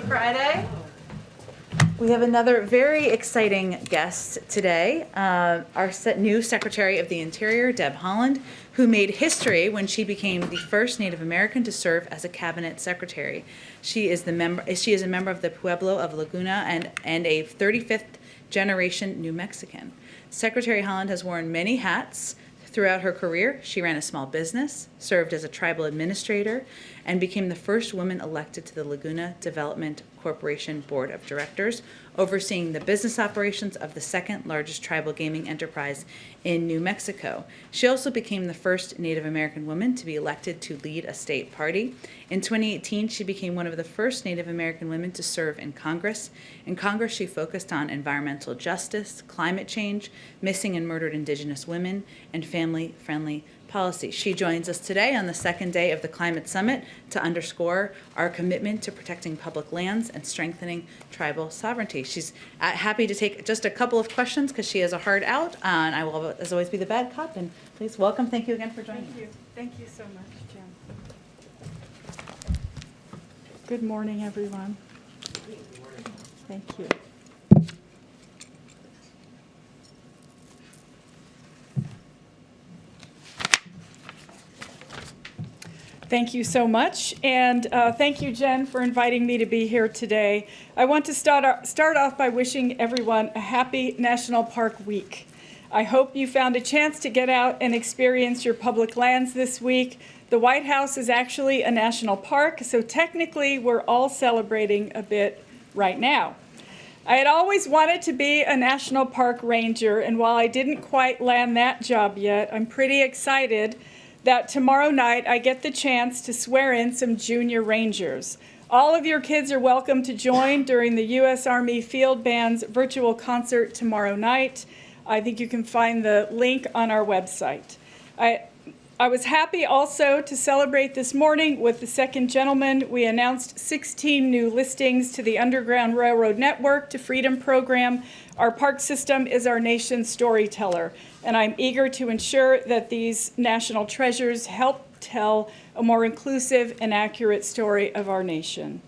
Friday. We have another very exciting guest today, our new Secretary of the Interior, Deb Haaland, who made history when she became the first Native American to serve as a cabinet secretary. She is a member of the Pueblo of Laguna and a 35th generation New Mexican. Secretary Haaland has worn many hats throughout her career. She ran a small business, served as a tribal administrator, and became the first woman elected to the Laguna Development Corporation Board of Directors, overseeing the business operations of the second largest tribal gaming enterprise in New Mexico. She also became the first Native American woman to be elected to lead a state party. In 2018, she became one of the first Native American women to serve in Congress. In Congress, she focused on environmental justice, climate change, missing and murdered Indigenous women, and family-friendly policy. She joins us today on the second day of the Climate Summit to underscore our commitment to protecting public lands and strengthening tribal sovereignty. She's happy to take just a couple of questions because she has a hard out, and I will, as always, be the bad cop. And please welcome. Thank you again for joining us. Thank you so much, Jen. Good morning, everyone. Thank you. Thank you so much, and thank you, Jen, for inviting me to be here today. I want to start off by wishing everyone a happy National Park Week. I hope you found a chance to get out and experience your public lands this week. The White House is actually a national park, so technically we're all celebrating a bit right now. I had always wanted to be a national park ranger, and while I didn't quite land that job yet, I'm pretty excited that tomorrow night I get the chance to swear in some junior rangers. All of your kids are welcome to join during the U.S. Army Field Band's virtual concert tomorrow night. I think you can find the link on our website. I was happy also to celebrate this morning with the second gentleman. We announced 16 new listings to the Underground Railroad Network to Freedom Program. Our park system is our nation's storyteller, and I'm eager to ensure that these national treasures help tell a more inclusive and accurate story of our nation.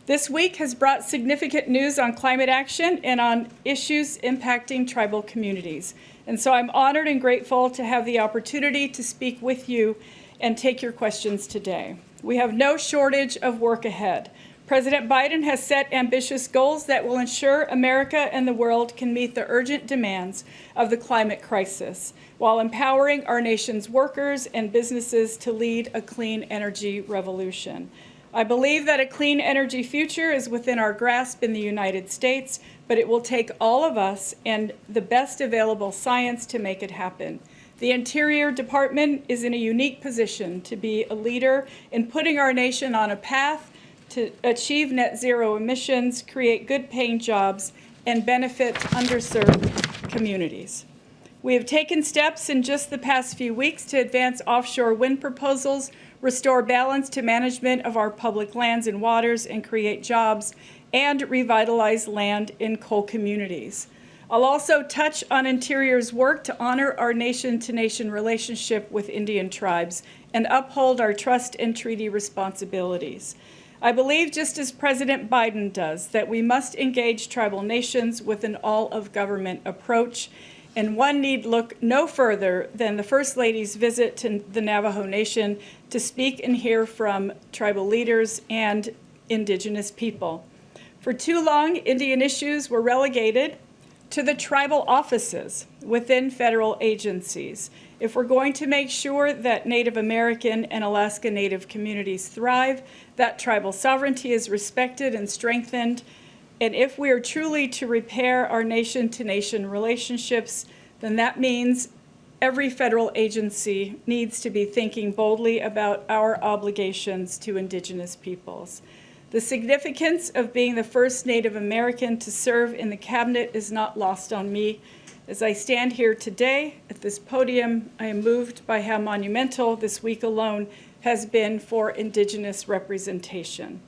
This week has brought significant news on climate action and on issues impacting tribal communities. And so I'm honored and grateful to have the opportunity to speak with you and take your questions today. We have no shortage of work ahead. President Biden has set ambitious goals that will ensure America and the world can meet the urgent demands of the climate crisis, while empowering our nation's workers and businesses to lead a clean energy revolution. I believe that a clean energy future is within our grasp in the United States, but it will take all of us and the best available science to make it happen. The Interior Department is in a unique position to be a leader in putting our nation on a path to achieve net zero emissions, create good-paying jobs, and benefit underserved communities. We have taken steps in just the past few weeks to advance offshore wind proposals, restore balance to management of our public lands and waters, and create jobs, and revitalize land in coal communities. I'll also touch on Interior's work to honor our nation-to-nation relationship with Indian tribes and uphold our trust and treaty responsibilities. I believe, just as President Biden does, that we must engage tribal nations with an all-of-government approach, and one need look no further than the First Lady's visit to the Navajo Nation to speak and hear from tribal leaders and Indigenous people. For too long, Indian issues were relegated to the tribal offices within federal agencies. If we're going to make sure that Native American and Alaska Native communities thrive, that tribal sovereignty is respected and strengthened, and if we are truly to repair our nation-to-nation relationships, then that means every federal agency needs to be thinking boldly about our obligations to Indigenous peoples. The significance of being the first Native American to serve in the cabinet is not lost on me. As I stand here today at this podium, I am moved by how monumental this week alone has been for Indigenous representation.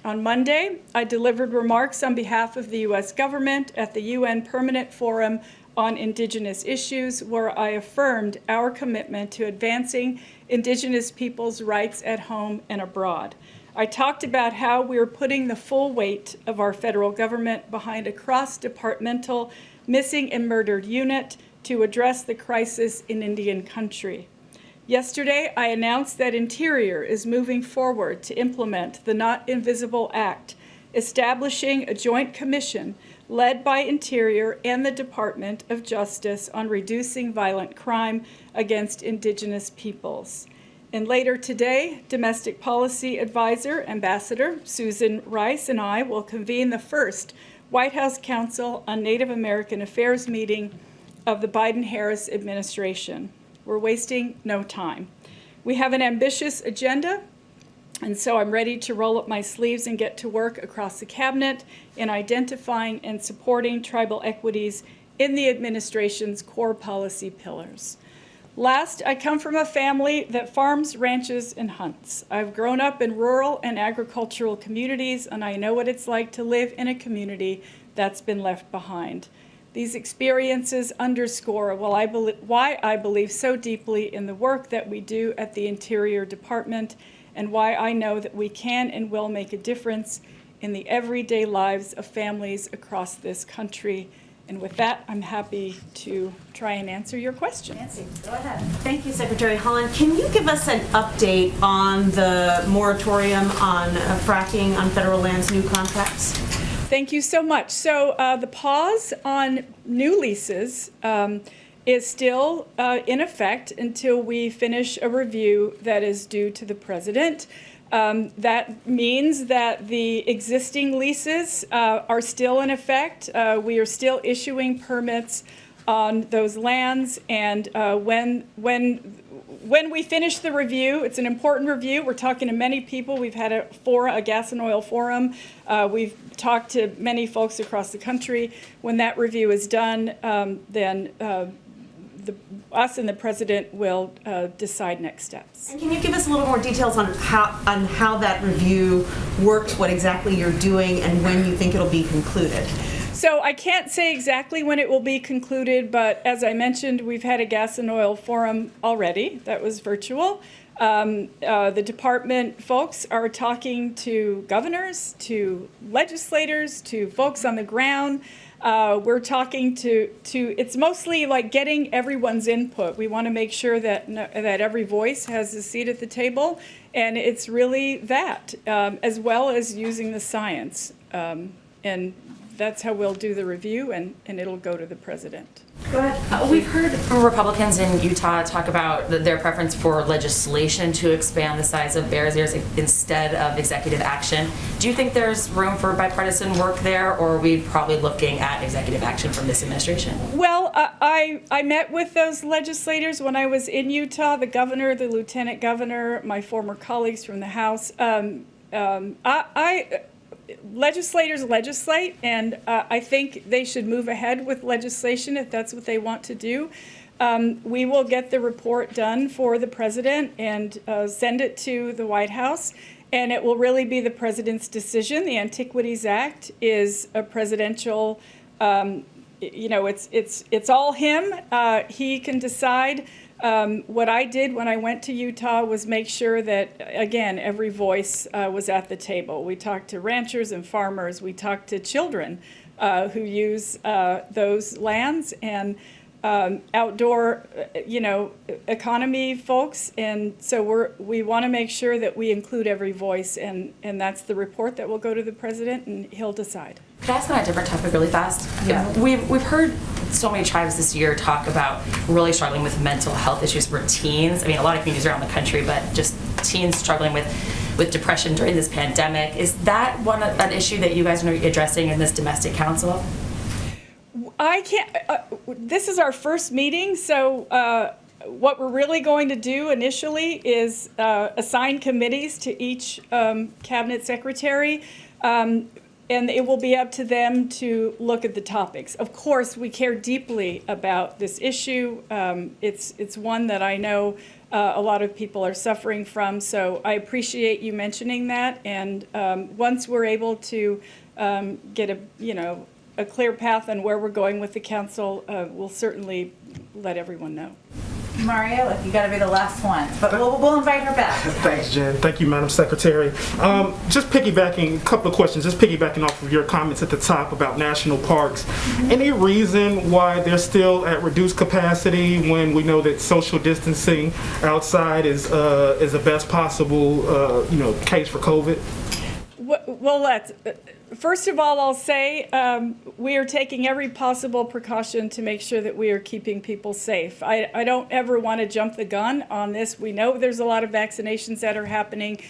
On Monday, I delivered remarks on behalf of the U.S. government at the UN Permanent Forum on Indigenous Issues, where I affirmed our commitment to advancing Indigenous peoples' rights at home and abroad. I talked about how we're putting the full weight of our federal government behind a cross-departmental missing and murdered unit to address the crisis in Indian country. Yesterday, I announced that Interior is moving forward to implement the Not Invisible Act, establishing a joint commission led by Interior and the Department of Justice on reducing violent crime against Indigenous peoples. And later today, Domestic Policy Advisor, Ambassador Susan Rice, and I will convene the first White House Council on Native American Affairs meeting of the Biden-Harris administration. We're wasting no time. We have an ambitious agenda, and so I'm ready to roll up my sleeves and get to work across the cabinet in identifying and supporting tribal equities in the administration's core policy pillars. Last, I come from a family that farms, ranches, and hunts. I've grown up in rural and agricultural communities, and I know what it's like to live in a community that's been left behind. These experiences underscore why I believe so deeply in the work that we do at the Interior Department, and why I know that we can and will make a difference in the everyday lives of families across this country. And with that, I'm happy to try and answer your question. Nancy, go ahead. Thank you, Secretary Haaland. Can you give us an update on the moratorium on fracking on federal lands, new contracts? Thank you so much. So the pause on new leases is still in effect until we finish a review that is due to the president. That means that the existing leases are still in effect. We are still issuing permits on those lands, and when we finish the review, it's an important review. We're talking to many people. We've had a gas and oil forum. We've talked to many folks across the country. When that review is done, then us and the president will decide next steps. And can you give us a little more details on how that review works, what exactly you're doing, and when you think it'll be concluded? So I can't say exactly when it will be concluded, but as I mentioned, we've had a gas and oil forum already. That was virtual. The department folks are talking to governors, to legislators, to folks on the ground. We're talking to it's mostly like getting everyone's input. We want to make sure that every voice has a seat at the table, and it's really that, as well as using the science. And that's how we'll do the review, and it'll go to the president. Go ahead. We've heard Republicans in Utah talk about their preference for legislation to expand the size of bear reserves instead of executive action. Do you think there's room for bipartisan work there, or are we probably looking at executive action from this administration? Well, I met with those legislators when I was in Utah, the governor, the lieutenant governor, my former colleagues from the House. Legislators legislate, and I think they should move ahead with legislation if that's what they want to do. We will get the report done for the president and send it to the White House, and it will really be the president's decision. The Antiquities Act is a presidential, it's all him. He can decide. What I did when I went to Utah was make sure that, again, every voice was at the table. We talked to ranchers and farmers. We talked to children who use those lands, and outdoor, economy folks. And so we want to make sure that we include every voice, and that's the report that will go to the president, and he'll decide. Could I ask on a different topic really fast? Yeah. We've heard so many tribes this year talk about really struggling with mental health issues for teens. I mean, a lot of communities around the country, but just teens struggling with depression during this pandemic. Is that an issue that you guys are addressing in this domestic council? I can't, this is our first meeting, so what we're really going to do initially is assign committees to each cabinet secretary, and it will be up to them to look at the topics. Of course, we care deeply about this issue. It's one that I know a lot of people are suffering from, so I appreciate you mentioning that. And once we're able to get a clear path on where we're going with the council, we'll certainly let everyone know. Mario, if you got to be the last one, but we'll invite her back. Thanks, Jen. Thank you, Madam Secretary. Just piggybacking, a couple of questions, just piggybacking off of your comments at the top about national parks. Any reason why they're still at reduced capacity when we know that social distancing outside is the best possible, case for COVID? Well, first of all, I'll say we are taking every possible precaution to make sure that we are keeping people safe. I don't ever want to jump the gun on this. We know there's a lot of vaccinations that are happening.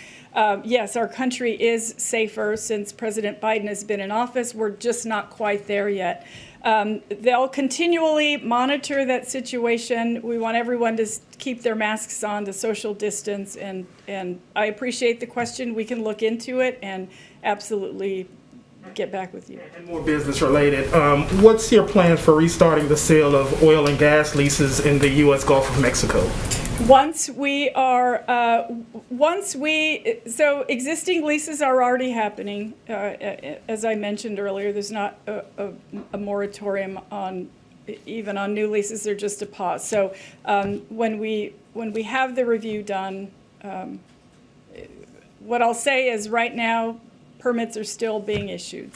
Yes, our country is safer since President Biden has been in office. We're just not quite there yet. They'll continually monitor that situation. We want everyone to keep their masks on, to social distance, and I appreciate the question. We can look into it and absolutely get back with you. And more business related, what's your plan for restarting the sale of oil and gas leases in the U.S. Gulf of Mexico? So existing leases are already happening. As I mentioned earlier, there's not a moratorium even on new leases, they're just a pause. So when we have the review done, what I'll say is right now, permits are still being issued.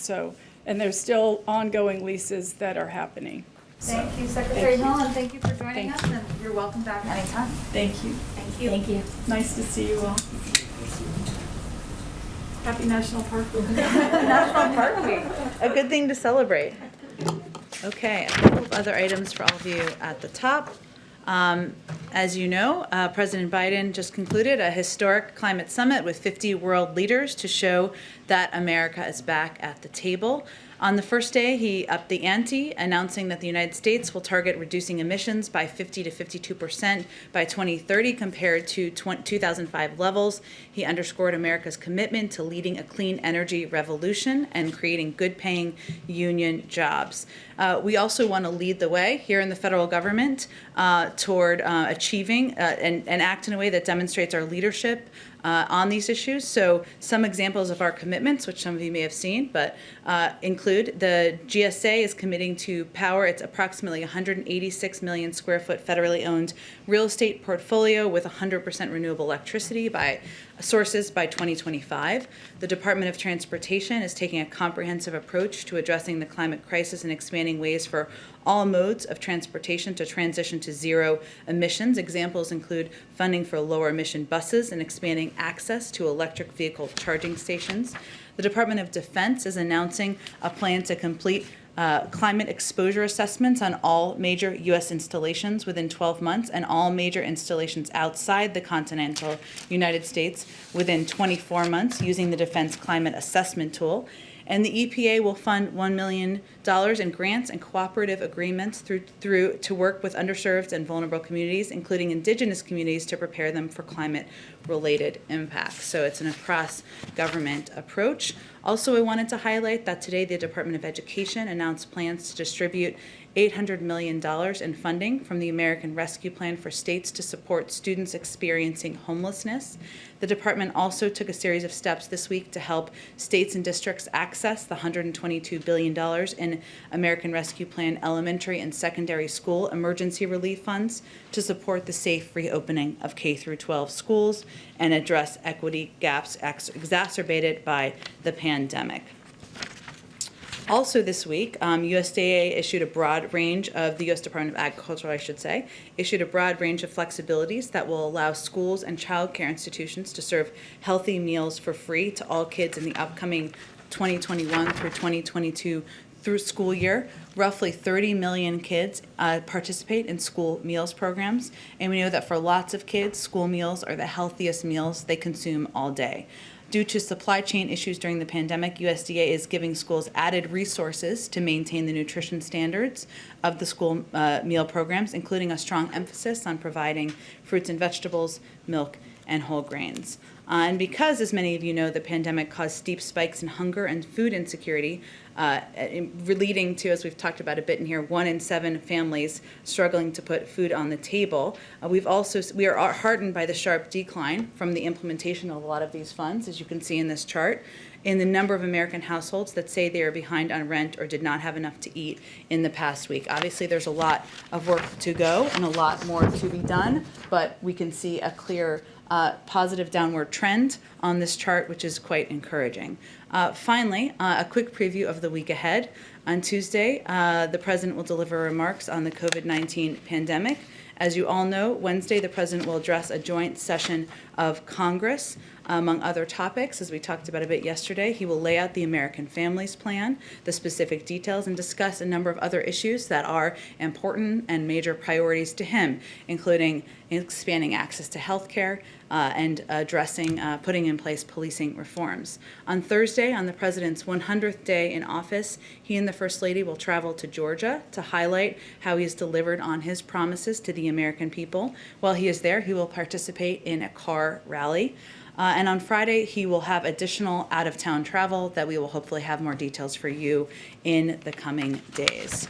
And there's still ongoing leases that are happening. Thank you, Secretary Haaland. Thank you for joining us, and you're welcome back anytime. Thank you. Thank you. Thank you. Nice to see you all. Happy National Park Week. National Park Week, a good thing to celebrate. Okay, a couple of other items for all of you at the top. As you know, President Biden just concluded a historic climate summit with 50 world leaders to show that America is back at the table. On the first day, he upped the ante, announcing that the United States will target reducing emissions by 50 to 52% by 2030 compared to 2005 levels. He underscored America's commitment to leading a clean energy revolution and creating good-paying union jobs. We also want to lead the way here in the federal government toward achieving and act in a way that demonstrates our leadership on these issues. So some examples of our commitments, which some of you may have seen, but include the GSA is committing to power its approximately 186 million square foot federally owned real estate portfolio with 100% renewable electricity sources by 2025. The Department of Transportation is taking a comprehensive approach to addressing the climate crisis and expanding ways for all modes of transportation to transition to zero emissions. Examples include funding for lower emission buses and expanding access to electric vehicle charging stations. The Department of Defense is announcing a plan to complete climate exposure assessments on all major U.S. installations within 12 months and all major installations outside the continental United States within 24 months using the Defense Climate Assessment Tool. And the EPA will fund $1 million in grants and cooperative agreements through to work with underserved and vulnerable communities, including indigenous communities, to prepare them for climate-related impacts. So it's an across-government approach. Also, I wanted to highlight that today the Department of Education announced plans to distribute $800 million in funding from the American Rescue Plan for states to support students experiencing homelessness. The department also took a series of steps this week to help states and districts access the $122 billion in American Rescue Plan elementary and secondary school emergency relief funds to support the safe reopening of K-12 schools and address equity gaps exacerbated by the pandemic. Also this week, USDA issued a broad range of, the U.S. Department of Agriculture, I should say, issued a broad range of flexibilities that will allow schools and child care institutions to serve healthy meals for free to all kids in the upcoming 2021 through 2022 through school year. Roughly 30 million kids participate in school meals programs, and we know that for lots of kids, school meals are the healthiest meals they consume all day. Due to supply chain issues during the pandemic, USDA is giving schools added resources to maintain the nutrition standards of the school meal programs, including a strong emphasis on providing fruits and vegetables, milk, and whole grains. And because, as many of you know, the pandemic caused steep spikes in hunger and food insecurity, leading to, as we've talked about a bit in here, 1 in 7 families struggling to put food on the table. We are heartened by the sharp decline from the implementation of a lot of these funds, as you can see in this chart, in the number of American households that say they are behind on rent or did not have enough to eat in the past week. Obviously, there's a lot of work to go and a lot more to be done, but we can see a clear positive downward trend on this chart, which is quite encouraging. Finally, a quick preview of the week ahead. On Tuesday, the President will deliver remarks on the COVID-19 pandemic. As you all know, Wednesday, the President will address a joint session of Congress. Among other topics, as we talked about a bit yesterday, he will lay out the American Families Plan, the specific details, and discuss a number of other issues that are important and major priorities to him, including expanding access to health care and addressing, putting in place policing reforms. On Thursday, on the President's 100th day in office, he and the First Lady will travel to Georgia to highlight how he has delivered on his promises to the American people. While he is there, he will participate in a car rally. And on Friday, he will have additional out-of-town travel that we will hopefully have more details for you in the coming days.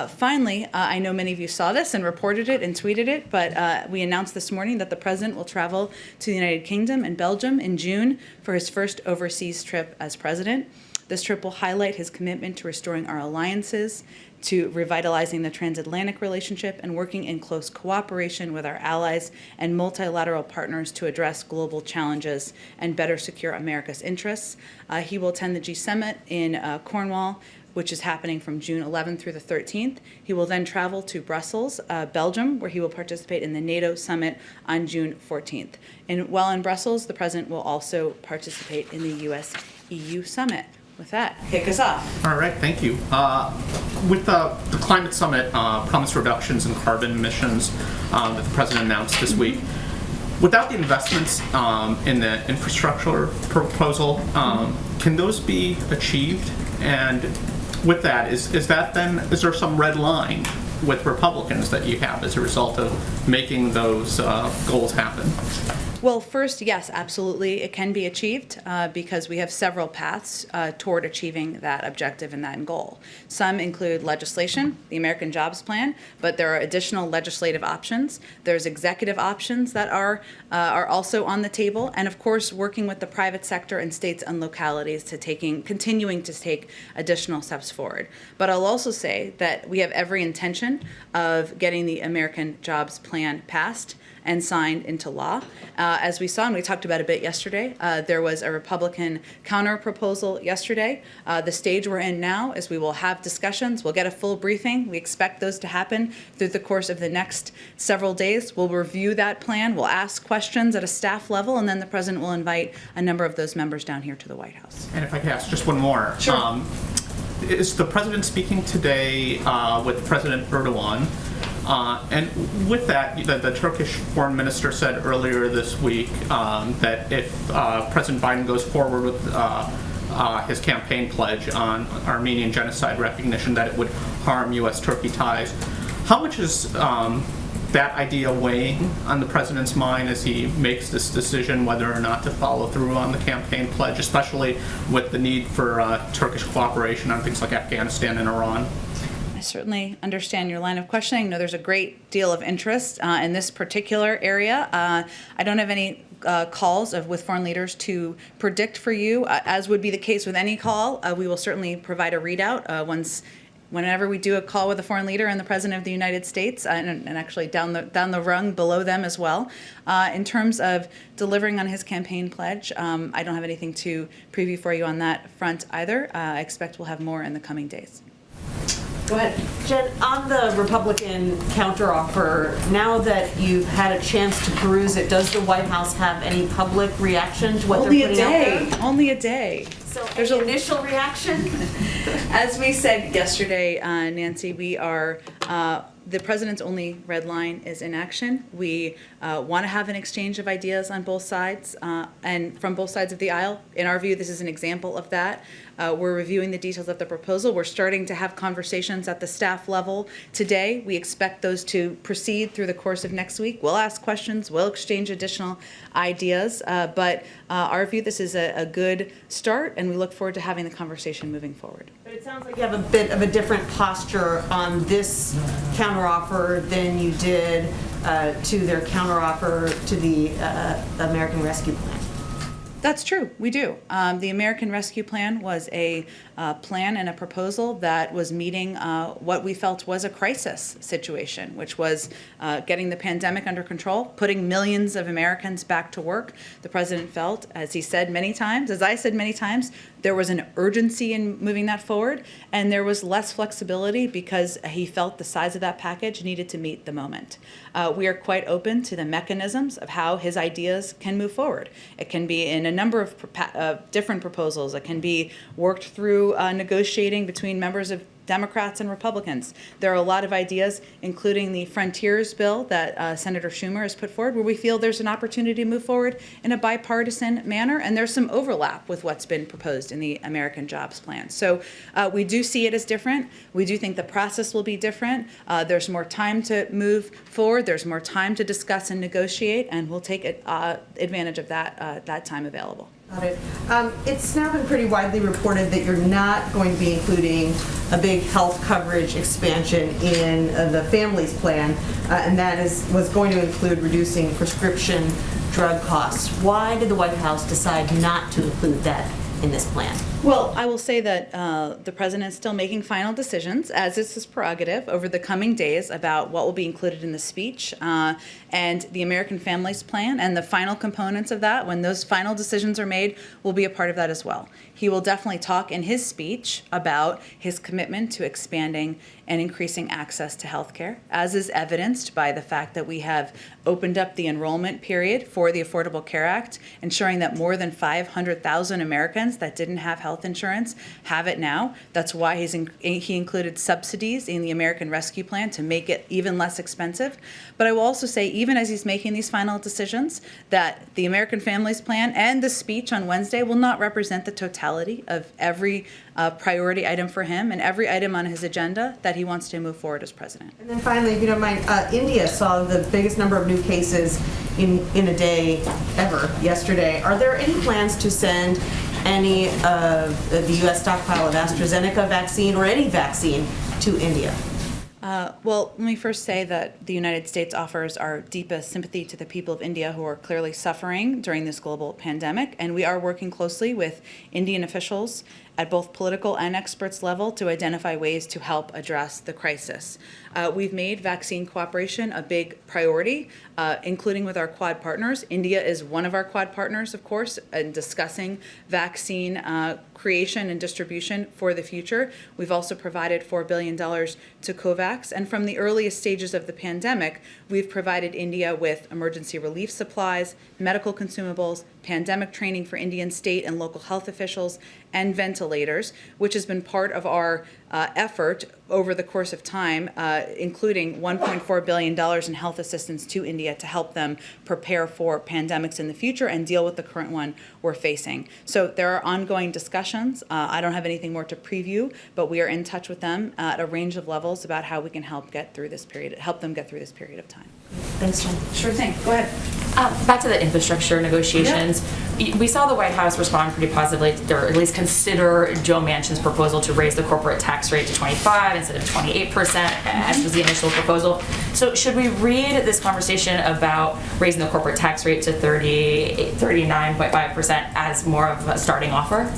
Finally, I know many of you saw this and reported it and tweeted it, but we announced this morning that the President will travel to the United Kingdom and Belgium in June for his first overseas trip as President. This trip will highlight his commitment to restoring our alliances, to revitalizing the transatlantic relationship, and working in close cooperation with our allies and multilateral partners to address global challenges and better secure America's interests. He will attend the G7 in Cornwall, which is happening from June 11th through the 13th. He will then travel to Brussels, Belgium, where he will participate in the NATO summit on June 14th. And while in Brussels, the President will also participate in the US-EU summit. With that, kick us off. All right, thank you. With the climate summit, promised reductions in carbon emissions that the President announced this week, without the investments in the infrastructure proposal, can those be achieved? And with that, is there some red line with Republicans that you have as a result of making those goals happen? Well, first, yes, absolutely, it can be achieved because we have several paths toward achieving that objective and that goal. Some include legislation, the American Jobs Plan, but there are additional legislative options. There's executive options that are also on the table, and of course, working with the private sector and states and localities to continuing to take additional steps forward. But I'll also say that we have every intention of getting the American Jobs Plan passed and signed into law. As we saw, and we talked about a bit yesterday, there was a Republican counter proposal yesterday. The stage we're in now is we will have discussions. We'll get a full briefing. We expect those to happen through the course of the next several days. We'll review that plan. We'll ask questions at a staff level, and then the President will invite a number of those members down here to the White House. And if I could ask just one more. Sure. Is the President speaking today with President Erdogan? And with that, the Turkish foreign minister said earlier this week that if President Biden goes forward with his campaign pledge on Armenian genocide recognition, that it would harm U.S.-Turkey ties. How much is that idea weighing on the President's mind as he makes this decision whether or not to follow through on the campaign pledge, especially with the need for Turkish cooperation on things like Afghanistan and Iran? I certainly understand your line of questioning. No, there's a great deal of interest in this particular area. I don't have any calls with foreign leaders to predict for you. As would be the case with any call, we will certainly provide a readout whenever we do a call with a foreign leader and the President of the United States, and actually down the rung below them as well. In terms of delivering on his campaign pledge, I don't have anything to preview for you on that front either. I expect we'll have more in the coming days. Go ahead. Jen, on the Republican counteroffer, now that you've had a chance to peruse it, does the White House have any public reaction to what they're putting out there? Only a day. So There's any a- initial reaction? As we said yesterday, Nancy, we are The president's only red line is inaction. We want to have an exchange of ideas on both sides and from both sides of the aisle. In our view, this is an example of that. We're reviewing the details of the proposal. We're starting to have conversations at the staff level today. We expect those to proceed through the course of next week. We'll ask questions. We'll exchange additional ideas. But our view, this is a good start, and we look forward to having the conversation moving forward. But it sounds like you have a bit of a different posture on this counteroffer than you did to their counteroffer to the American Rescue Plan. That's true. We do. The American Rescue Plan was a plan and a proposal that was meeting what we felt was a crisis situation, which was getting the pandemic under control, putting millions of Americans back to work. The president felt, as he said many times, as I said many times, there was an urgency in moving that forward, and there was less flexibility because he felt the size of that package needed to meet the moment. We are quite open to the mechanisms of how his ideas can move forward. It can be in a number of different proposals. It can be worked through negotiating between members of Democrats and Republicans. There are a lot of ideas, including the Frontiers bill that Senator Schumer has put forward, where we feel there's an opportunity to move forward in a bipartisan manner, and there's some overlap with what's been proposed in the American Jobs Plan. So we do see it as different. We do think the process will be different. There's more time to move forward. There's more time to discuss and negotiate, and we'll take advantage of that time available. Got it. It's now been pretty widely reported that you're not going to be including a big health coverage expansion in the Families Plan, and that was going to include reducing prescription drug costs. Why did the White House decide not to include that in this plan? Well, I will say that the president is still making final decisions, as is his prerogative, over the coming days about what will be included in the speech and the American Families Plan, and the final components of that, when those final decisions are made, will be a part of that as well. He will definitely talk in his speech about his commitment to expanding and increasing access to health care, as is evidenced by the fact that we have opened up the enrollment period for the Affordable Care Act, ensuring that more than 500,000 Americans that didn't have health insurance have it now. That's why he included subsidies in the American Rescue Plan to make it even less expensive. But I will also say, even as he's making these final decisions, that the American Families Plan and the speech on Wednesday will not represent the totality of every priority item for him and every item on his agenda that he wants to move forward as president. And then finally, if you don't mind, India saw the biggest number of new cases in a day ever yesterday. Are there any plans to send any of the U.S. stockpile of AstraZeneca vaccine or any vaccine to India? Well, let me first say that the United States offers our deepest sympathy to the people of India who are clearly suffering during this global pandemic, and we are working closely with Indian officials at both political and experts level to identify ways to help address the crisis. We've made vaccine cooperation a big priority, including with our Quad partners. India is one of our Quad partners, of course, in discussing vaccine creation and distribution for the future. We've also provided $4 billion to COVAX, and from the earliest stages of the pandemic, we've provided India with emergency relief supplies, medical consumables, pandemic training for Indian state and local health officials, and ventilators, which has been part of our effort over the course of time, including $1.4 billion in health assistance to India to help them prepare for pandemics in the future and deal with the current one we're facing. So there are ongoing discussions. I don't have anything more to preview, but we are in touch with them at a range of levels about how we can help them get through this period of time. Thanks, Jen. Sure thing. Go ahead. Back to the infrastructure negotiations. We saw the White House respond pretty positively, or at least consider Joe Manchin's proposal to raise the corporate tax rate to 25% instead of 28%, as was the initial proposal. So should we read this conversation about raising the corporate tax rate to 39.5% as more of a starting offer?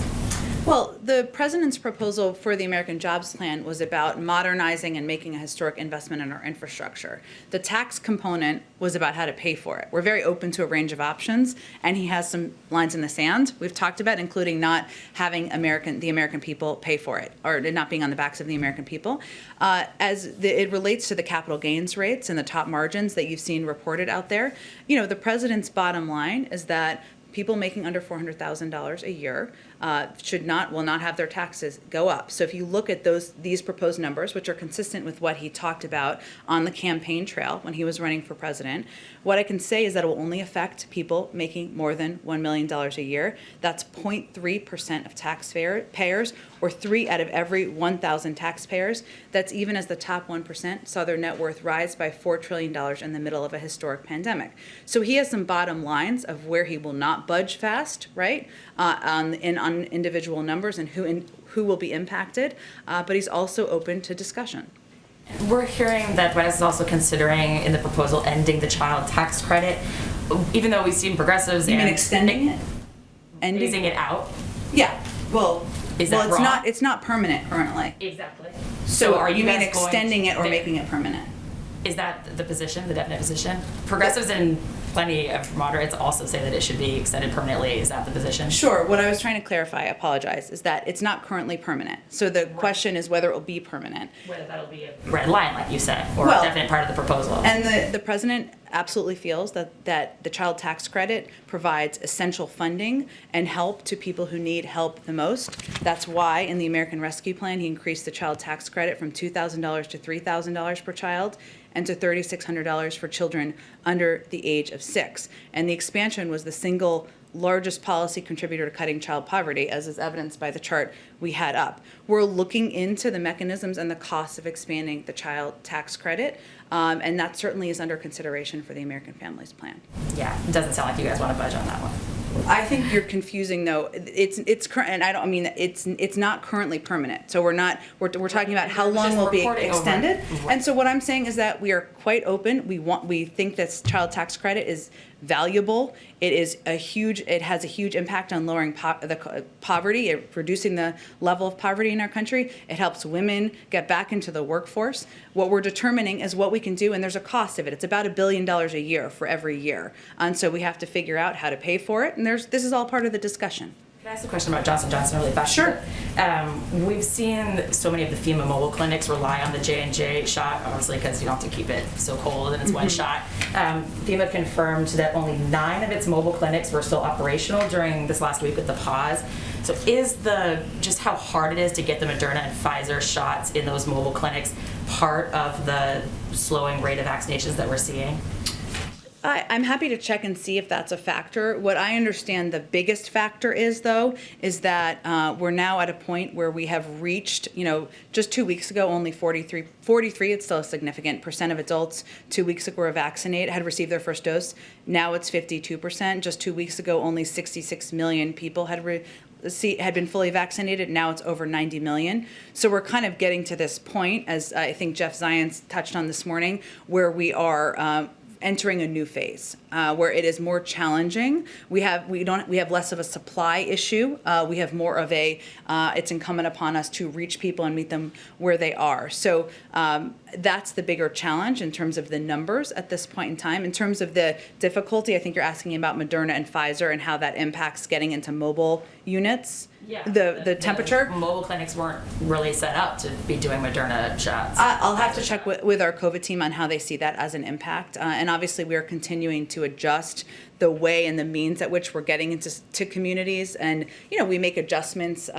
Well, the president's proposal for the American Jobs Plan was about modernizing and making a historic investment in our infrastructure. The tax component was about how to pay for it. We're very open to a range of options, and he has some lines in the sand we've talked about, including not having the American people pay for it, or it not being on the backs of the American people. It relates to the capital gains rates and the top margins that you've seen reported out there, the president's bottom line is that people making under $400,000 a year will not have their taxes go up. So if you look at these proposed numbers, which are consistent with what he talked about on the campaign trail when he was running for president, what I can say is that it will only affect people making more than $1 million a year. That's 0.3% of taxpayers, or 3 out of every 1,000 taxpayers. That's even as the top 1% saw their net worth rise by $4 trillion in the middle of a historic pandemic. So he has some bottom lines of where he will not budge fast, right, on individual numbers and who will be impacted, but he's also open to discussion. We're hearing that White House is also considering in the proposal ending the child tax credit, even though we've seen progressives You mean and extending it? phasing it out. Yeah, well, Is that it's wrong? it's not permanent currently. Exactly. So are you mean guys going extending it or to- making it permanent? Is that the position, the definite position? Progressives and plenty of moderates also say that it should be extended permanently. Is that the position? Sure. What I was trying to clarify, I apologize, is that it's not currently permanent. So the question is whether it will be permanent. Whether that'll be a red line, like you said, or Well, a definite part of the proposal. And the president absolutely feels that the child tax credit provides essential funding and help to people who need help the most. That's why in the American Rescue Plan, he increased the child tax credit from $2,000 to $3,000 per child and to $3,600 for children under the age of 6. And the expansion was the single largest policy contributor to cutting child poverty, as is evidenced by the chart we had up. We're looking into the mechanisms and the costs of expanding the child tax credit, and that certainly is under consideration for the American Families Plan. Yeah, it doesn't sound like you guys want to budge on that one. I think you're confusing though. It's current, and I don't mean it's not currently permanent. So we're talking about how long Just will be reporting over. extended. Right. And so what I'm saying is that we are quite open. We think this child tax credit is valuable. It has a huge impact on lowering poverty, reducing the level of poverty in our country. It helps women get back into the workforce. What we're determining is what we can do, and there's a cost of it. It's about $1 billion a year for every year. And so we have to figure out how to pay for it, and this is all part of the discussion. Can I ask a question about Johnson & Johnson really fast? Sure. We've seen so many of the FEMA mobile clinics rely on the J&J shot, obviously because you don't have to keep it so cold and it's one shot. FEMA confirmed that only 9 of its mobile clinics were still operational during this last week with the pause. So is just how hard it is to get the Moderna and Pfizer shots in those mobile clinics part of the slowing rate of vaccinations that we're seeing? I'm happy to check and see if that's a factor. What I understand the biggest factor is, though, is that we're now at a point where we have reached, just 2 weeks ago, only 43, it's still a significant percent of adults 2 weeks ago were vaccinated, had received their first dose. Now it's 52%. Just 2 weeks ago, only 66 million people had been fully vaccinated. Now it's over 90 million. So we're kind of getting to this point, as I think Jeff Zients touched on this morning, where we are entering a new phase where it is more challenging. We have less of a supply issue. We have more of it's incumbent upon us to reach people and meet them where they are. So that's the bigger challenge in terms of the numbers at this point in time. In terms of the difficulty, I think you're asking about Moderna and Pfizer and how that impacts getting into mobile units. Yeah. The temperature. Mobile clinics weren't really set up to be doing Moderna shots. I'll have to check with our COVID team on how they see that as an impact. And obviously, we are continuing to adjust the way and the means at which we're getting into communities. And, we make adjustments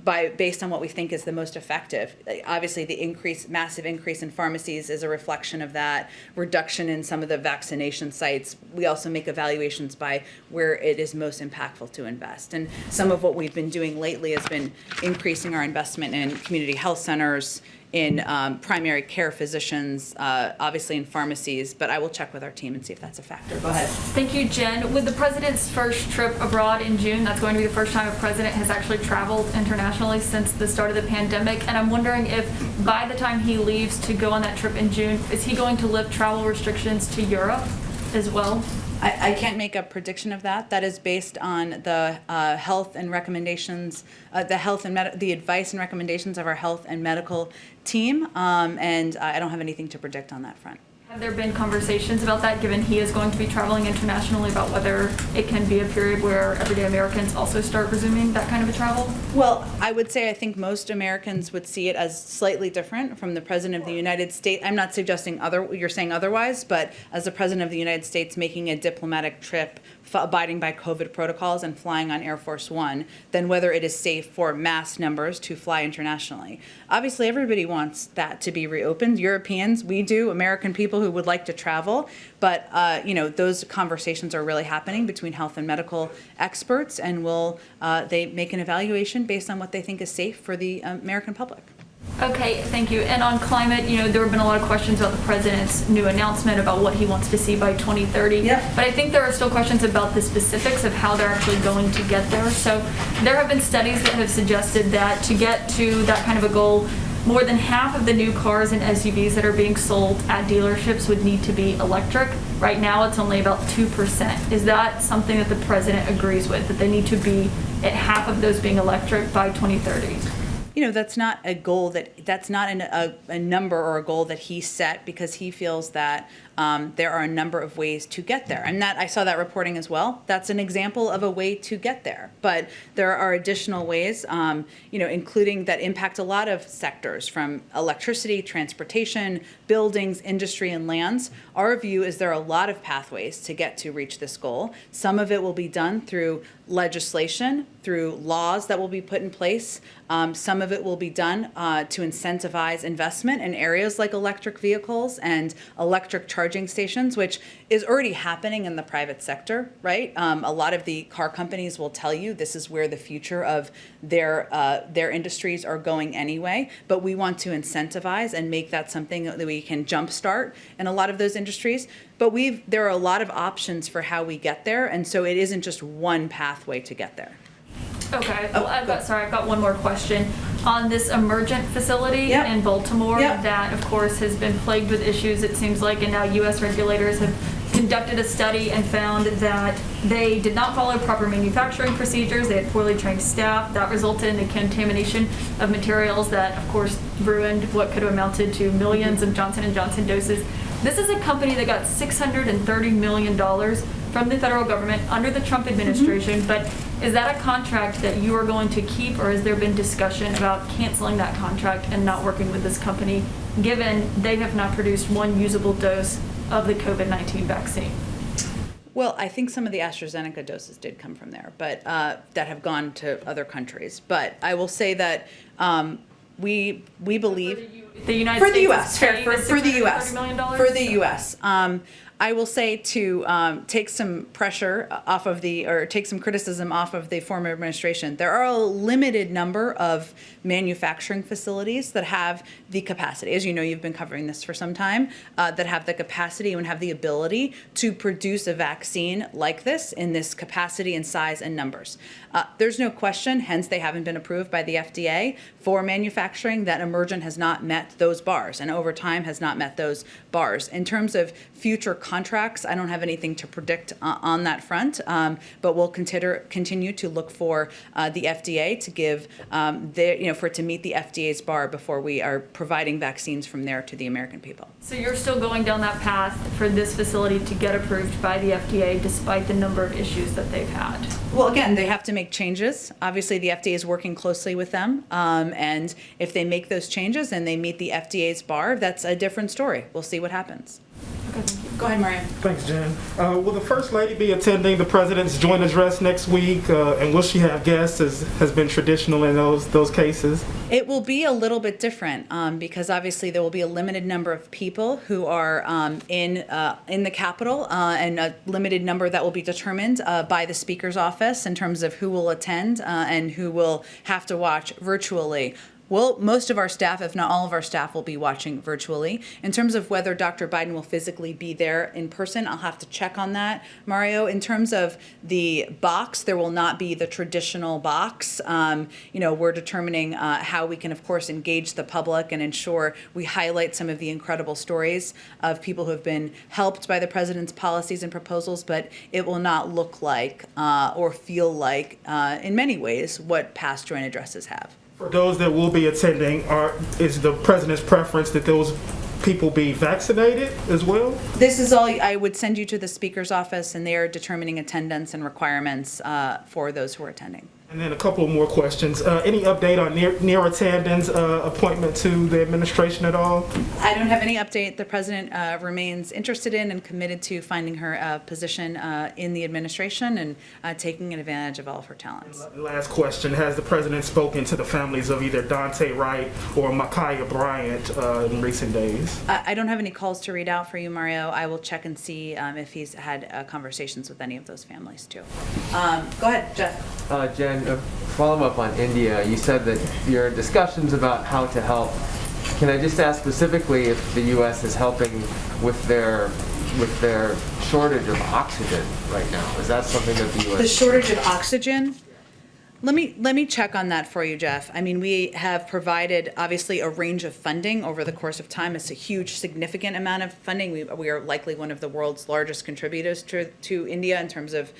based on what we think is the most effective. Obviously, the massive increase in pharmacies is a reflection of that. Reduction in some of the vaccination sites. We also make evaluations by where it is most impactful to invest. And some of what we've been doing lately has been increasing our investment in community health centers, in primary care physicians, obviously in pharmacies, but I will check with our team and see if that's a factor. Go ahead. Thank you, Jen. With the president's first trip abroad in June, that's going to be the first time a president has actually traveled internationally since the start of the pandemic. And I'm wondering if by the time he leaves to go on that trip in June, is he going to lift travel restrictions to Europe as well? I can't make a prediction of that. That is based on the health and recommendations, the advice and recommendations of our health and medical team, and I don't have anything to predict on that front. Have there been conversations about that, given he is going to be traveling internationally, about whether it can be a period where everyday Americans also start resuming that kind of a travel? Well, I would say I think most Americans would see it as slightly different from the President of the United States. I'm not suggesting you're saying otherwise, but as the President of the United States making a diplomatic trip abiding by COVID protocols and flying on Air Force One than whether it is safe for mass numbers to fly internationally. Obviously, everybody wants that to be reopened. Europeans, we do, American people who would like to travel, but those conversations are really happening between health and medical experts, and will they make an evaluation based on what they think is safe for the American public. Okay, thank you. And on climate, there have been a lot of questions about the president's new announcement about what he wants to see by 2030. Yep. But I think there are still questions about the specifics of how they're actually going to get there. So there have been studies that have suggested that to get to that kind of a goal, more than half of the new cars and SUVs that are being sold at dealerships would need to be electric. Right now, it's only about 2%. Is that something that the president agrees with, that they need to be at half of those being electric by 2030? That's not a goal that's not a number or a goal that he set, because he feels that there are a number of ways to get there. And that I saw that reporting as well. That's an example of a way to get there. But there are additional ways, including that impact a lot of sectors, from electricity, transportation, buildings, industry, and lands. Our view is there are a lot of pathways to get to reach this goal. Some of it will be done through legislation, through laws that will be put in place. Some of it will be done to incentivize investment in areas like electric vehicles and electric charging stations, which is already happening in the private sector, right? A lot of the car companies will tell you this is where the future of their industries are going anyway. But we want to incentivize and make that something that we can jumpstart in a lot of those industries. But there are a lot of options for how we get there, and so it isn't just one pathway to get there. Okay, well, I've got one more question. On this emergent facility Yep. in Baltimore, Yep. that of course has been plagued with issues, it seems like, and now U.S. regulators have conducted a study and found that they did not follow proper manufacturing procedures, they had poorly trained staff, that resulted in the contamination of materials that of course ruined what could have amounted to millions of Johnson & Johnson doses. This is a company that got $630 million from the federal government under the Trump administration, but is that a contract that you are going to keep, or has there been discussion about canceling that contract and not working with this company, given they have not produced one usable dose of the COVID-19 vaccine? Well, I think some of the AstraZeneca doses did come from there, but that have gone to other countries. But I will say that we believe The United for the States U.S. is Fair, paying for the U.S. $630 million? For the U.S. I will say to take some pressure off of take some criticism off of the former administration. There are a limited number of manufacturing facilities that have the capacity, as you know, you've been covering this for some time, that have the capacity and have the ability to produce a vaccine like this in this capacity and size and numbers. There's no question, hence they haven't been approved by the FDA for manufacturing, that Emergent has not met those bars and over time has not met those bars. In terms of future contracts, I don't have anything to predict on that front, but we'll continue to look for the FDA to give for it to meet the FDA's bar before we are providing vaccines from there to the American people. So you're still going down that path for this facility to get approved by the FDA despite the number of issues that they've had? Well, again, they have to make changes. Obviously, the FDA is working closely with them, and if they make those changes and they meet the FDA's bar, that's a different story. We'll see what happens. Okay, thank you. Go ahead, Maria. Thanks, Jen. Will the First Lady be attending the President's joint address next week? And will she have guests, as has been traditional in those cases? It will be a little bit different because obviously there will be a limited number of people who are in the Capitol and a limited number that will be determined by the Speaker's office in terms of who will attend and who will have to watch virtually. Well, most of our staff, if not all of our staff, will be watching virtually. In terms of whether Dr. Biden will physically be there in person, I'll have to check on that, Mario. In terms of the box, there will not be the traditional box. We're determining how we can, of course, engage the public and ensure we highlight some of the incredible stories of people who have been helped by the president's policies and proposals, but it will not look like or feel like, in many ways, what past joint addresses have. For those that will be attending, is the President's preference that those people be vaccinated as well? This is all, I would send you to the Speaker's office, and they are determining attendance and requirements for those who are attending. And then a couple more questions. Any update on Neera Tanden's appointment to the administration at all? I don't have any update. The president remains interested in and committed to finding her a position in the administration and taking advantage of all of her talents. Last question. Has the president spoken to the families of either Dante Wright or Ma'Khia Bryant in recent days? I don't have any calls to read out for you, Mario. I will check and see if he's had conversations with any of those families, too. Go ahead, Jeff. Jen, a follow-up on India. You said that your discussions about how to help. Can I just ask specifically if the U.S. is helping with their shortage of oxygen right now? Is that something that the U.S. The shortage of oxygen? Let me check on that for you, Jeff. I mean, we have provided, obviously, a range of funding over the course of time. It's a huge, significant amount of funding. We are likely one of the world's largest contributors to India in terms of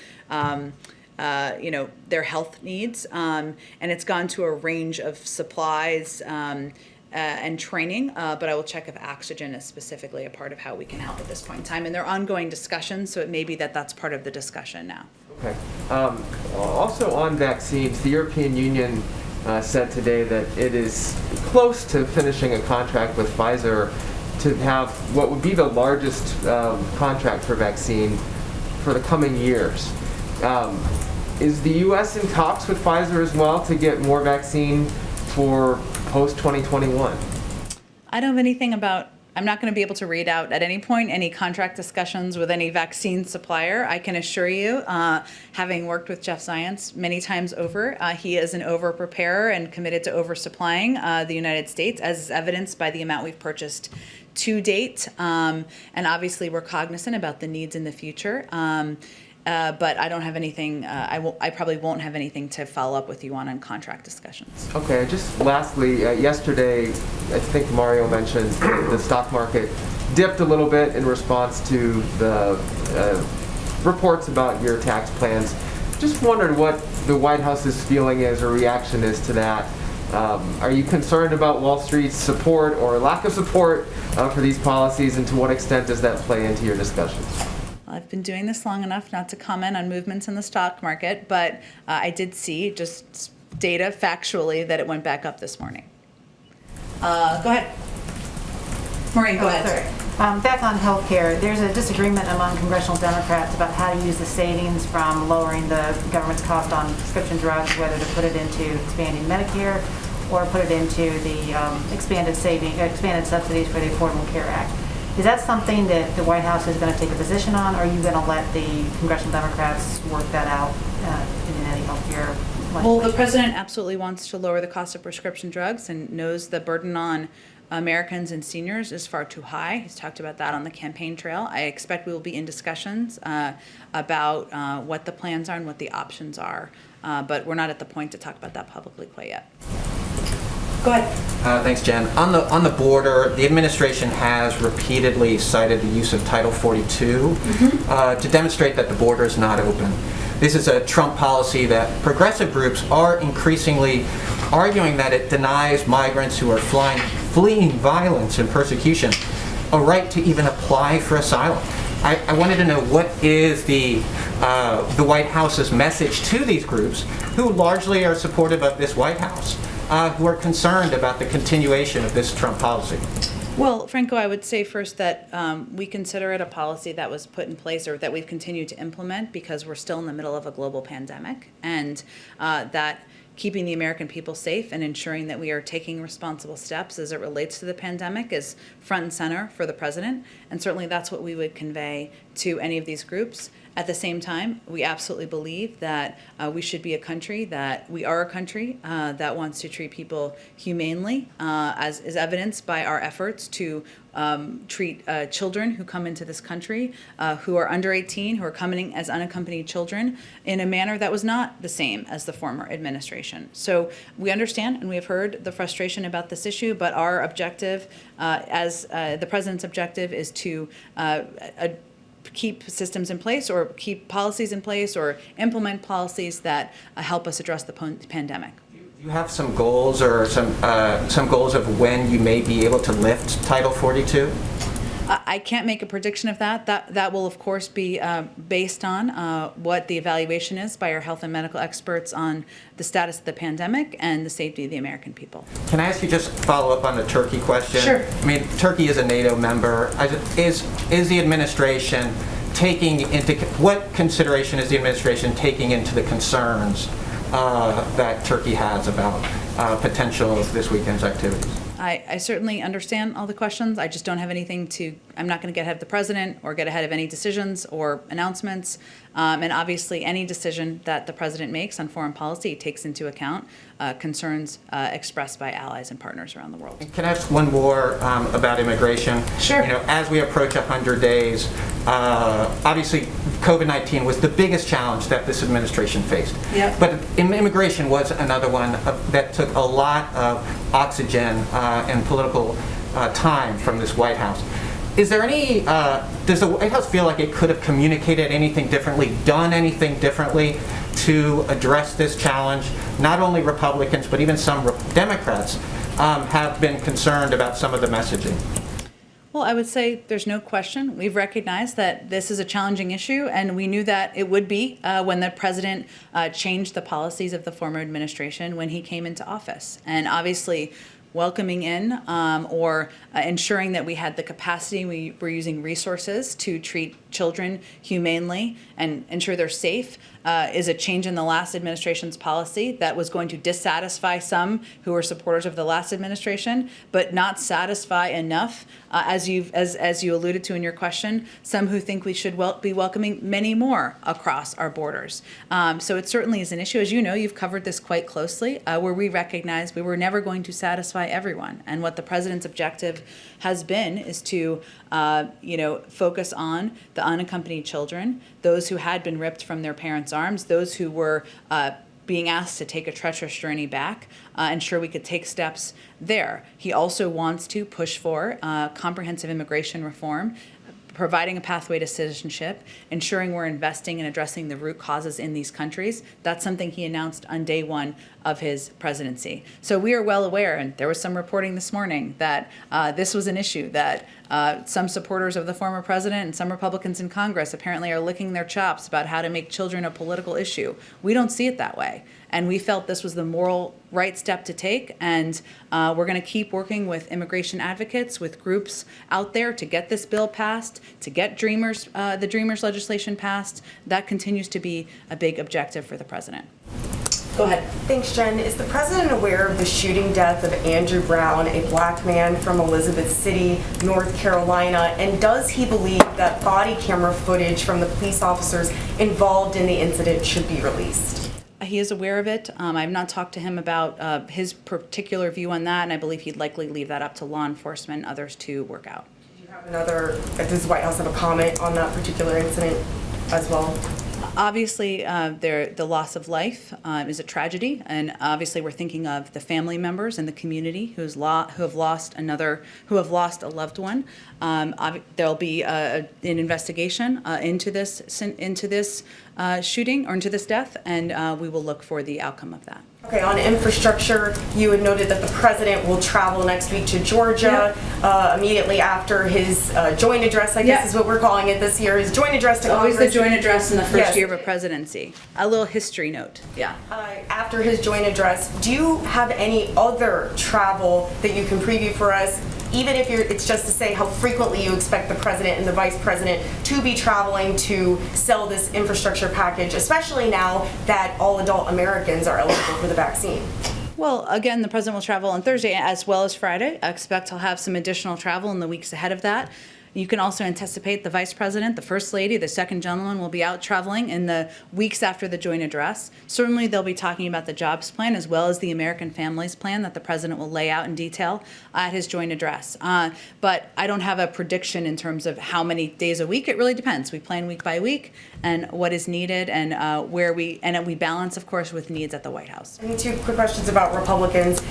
their health needs, and it's gone to a range of supplies and training, but I will check if oxygen is specifically a part of how we can help at this point in time. And they're ongoing discussions, so it may be that that's part of the discussion now. Okay. Also on vaccines, the European Union said today that it is close to finishing a contract with Pfizer to have what would be the largest contract for vaccine for the coming years. Is the U.S. in talks with Pfizer as well to get more vaccine for post-2021? I don't have anything about, I'm not going to be able to read out at any point any contract discussions with any vaccine supplier. I can assure you, having worked with Jeff Zients many times over, he is an over-preparer and committed to oversupplying the United States, as is evidenced by the amount we've purchased to date. And obviously, we're cognizant about the needs in the future. But I don't have anything, I probably won't have anything to follow up with you on contract discussions. Okay, just lastly, yesterday, I think Mario mentioned the stock market dipped a little bit in response to the reports about your tax plans. Just wondered what the White House's feeling is or reaction is to that. Are you concerned about Wall Street's support or lack of support for these policies, and to what extent does that play into your discussions? I've been doing this long enough not to comment on movements in the stock market, but I did see just data factually that it went back up this morning. Go ahead. Maureen, go ahead. Sorry. Back on healthcare, there's a disagreement among congressional Democrats about how to use the savings from lowering the government's cost on prescription drugs, whether to put it into expanding Medicare or put it into the expanded subsidies for the Affordable Care Act. Is that something that the White House is going to take a position on, or are you going to let the congressional Democrats work that out in any healthcare legislation? Well, the president absolutely wants to lower the cost of prescription drugs and knows the burden on Americans and seniors is far too high. He's talked about that on the campaign trail. I expect we will be in discussions about what the plans are and what the options are, but we're not at the point to talk about that publicly quite yet. Go ahead. Thanks, Jen. On the border, the administration has repeatedly cited the use of Title 42 to demonstrate that the border is not open. This is a Trump policy that progressive groups are increasingly arguing that it denies migrants who are fleeing violence and persecution a right to even apply for asylum. I wanted to know, what is the White House's message to these groups who largely are supportive of this White House, who are concerned about the continuation of this Trump policy? Well, Franco, I would say first that we consider it a policy that was put in place or that we've continued to implement because we're still in the middle of a global pandemic, and that keeping the American people safe and ensuring that we are taking responsible steps as it relates to the pandemic is front and center for the president, and certainly that's what we would convey to any of these groups. At the same time, we absolutely believe that we should be a country that wants to treat people humanely, as is evidenced by our efforts to treat children who come into this country, who are under 18, who are coming as unaccompanied children, in a manner that was not the same as the former administration. So we understand and we have heard the frustration about this issue, but our objective, as the president's objective, is to keep systems in place or keep policies in place or implement policies that help us address the pandemic. Do you have some goals or some goals of when you may be able to lift Title 42? I can't make a prediction of that. That will, of course, be based on what the evaluation is by our health and medical experts on the status of the pandemic and the safety of the American people. Can I ask you just follow up on the Turkey question? Sure. I mean, Turkey is a NATO member. Is the administration taking into, what consideration is the administration taking into the concerns that Turkey has about potential of this weekend's activities? I certainly understand all the questions. I just don't have anything I'm not going to get ahead of the president or get ahead of any decisions or announcements. And obviously, any decision that the president makes on foreign policy takes into account concerns expressed by allies and partners around the world. Can I ask one more about immigration? Sure. You know, as we approach 100 days, obviously COVID-19 was the biggest challenge that this administration faced. Yep. But immigration was another one that took a lot of oxygen and political time from this White House. Is there any, does the White House feel like it could have communicated anything differently, done anything differently to address this challenge? Not only Republicans, but even some Democrats have been concerned about some of the messaging. Well, I would say there's no question. We've recognized that this is a challenging issue, and we knew that it would be when the president changed the policies of the former administration when he came into office. And obviously, welcoming in or ensuring that we had the capacity, we were using resources to treat children humanely and ensure they're safe is a change in the last administration's policy that was going to dissatisfy some who were supporters of the last administration, but not satisfy enough, as you alluded to in your question, some who think we should be welcoming many more across our borders. So it certainly is an issue. As you know, you've covered this quite closely, where we recognize we were never going to satisfy everyone. And what the president's objective has been is to focus on the unaccompanied children, those who had been ripped from their parents' arms, those who were being asked to take a treacherous journey back, ensure we could take steps there. He also wants to push for comprehensive immigration reform, providing a pathway to citizenship, ensuring we're investing and addressing the root causes in these countries. That's something he announced on day one of his presidency. So we are well aware, and there was some reporting this morning that this was an issue that some supporters of the former president and some Republicans in Congress apparently are licking their chops about how to make children a political issue. We don't see it that way. And we felt this was the moral right step to take. And we're going to keep working with immigration advocates, with groups out there to get this bill passed, to get the Dreamers legislation passed. That continues to be a big objective for the president. Go ahead. Thanks, Jen. Is the president aware of the shooting death of Andrew Brown, a black man from Elizabeth City, North Carolina? And does he believe that body camera footage from the police officers involved in the incident should be released? He is aware of it. I've not talked to him about his particular view on that, and I believe he'd likely leave that up to law enforcement and others to work out. Does the White House have a comment on that particular incident as well? Obviously, the loss of life is a tragedy, and obviously we're thinking of the family members and the community who have lost a loved one. There'll be an investigation into this shooting or into this death, and we will look for the outcome of that. Okay, on infrastructure, you had noted that the president will travel next week to Georgia immediately after his joint address, I guess is what we're calling it this year, his joint address to Congress. Always the joint address in the first year of a presidency. A little history note, yeah. After his joint address, do you have any other travel that you can preview for us? Even if it's just to say how frequently you expect the president and the vice president to be traveling to sell this infrastructure package, especially now that all adult Americans are eligible for the vaccine. Well, again, the president will travel on Thursday as well as Friday. I expect he'll have some additional travel in the weeks ahead of that. You can also anticipate the vice president, the first lady, the second gentleman will be out traveling in the weeks after the joint address. Certainly, they'll be talking about the jobs plan as well as the American Families Plan that the president will lay out in detail at his joint address. But I don't have a prediction in terms of how many days a week. It really depends. We plan week by week and what is needed and where we balance, of course, with needs at the White House. And 2 quick questions about Republicans.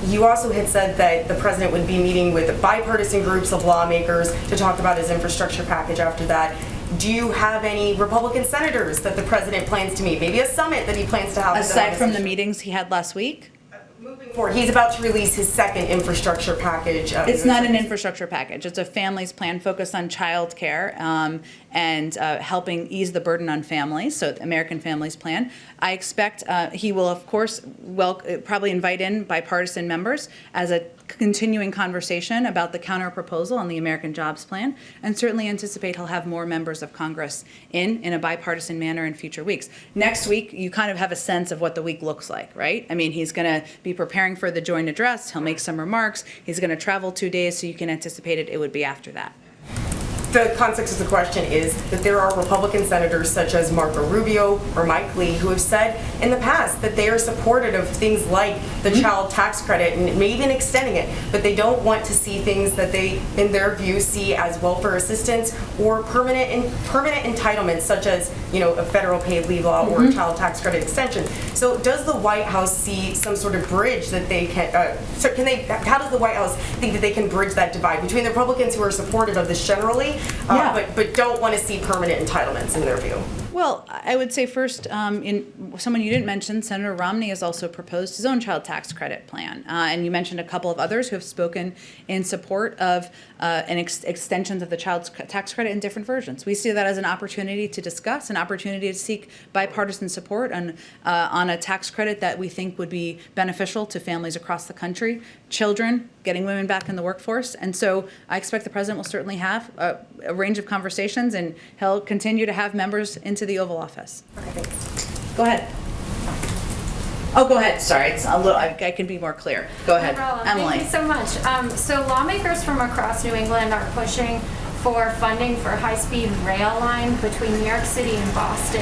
You also had said that the president would be meeting with bipartisan groups of lawmakers to talk about his infrastructure package after that. Do you have any Republican senators that the president plans to meet? Maybe a summit that he plans to have? Aside from the meetings he had last week? Moving forward, he's about to release his second infrastructure package. It's not an infrastructure package. It's a families plan focused on childcare and helping ease the burden on families. So American Families Plan. I expect he will, of course, probably invite in bipartisan members as a continuing conversation about the counter proposal on the American Jobs Plan, and certainly anticipate he'll have more members of Congress in a bipartisan manner in future weeks. Next week, you kind of have a sense of what the week looks like, right? I mean, he's going to be preparing for the joint address. He'll make some remarks. He's going to travel 2 days, so you can anticipate it would be after that. The context of the question is that there are Republican senators such as Marco Rubio or Mike Lee who have said in the past that they are supportive of things like the child tax credit and maybe even extending it, but they don't want to see things that they, in their view, see as welfare assistance or permanent entitlements such as, you know, a federal paid leave law or a child tax credit extension. So does the White House see some sort of bridge that they can, how does the White House think that they can bridge that divide between the Republicans who are supportive of this generally, but don't want to see permanent entitlements in their view? Well, I would say first, in someone you didn't mention, Senator Romney has also proposed his own child tax credit plan. And you mentioned a couple of others who have spoken in support of extensions of the child tax credit in different versions. We see that as an opportunity to discuss, an opportunity to seek bipartisan support on a tax credit that we think would be beneficial to families across the country, children, getting women back in the workforce. And so I expect the president will certainly have a range of conversations, and he'll continue to have members into the Oval Office. Go ahead. Oh, go ahead. Sorry, it's a little. I can be more clear. Go ahead, Emily. Thank you so much. So lawmakers from across New England are pushing for funding for high-speed rail line between New York City and Boston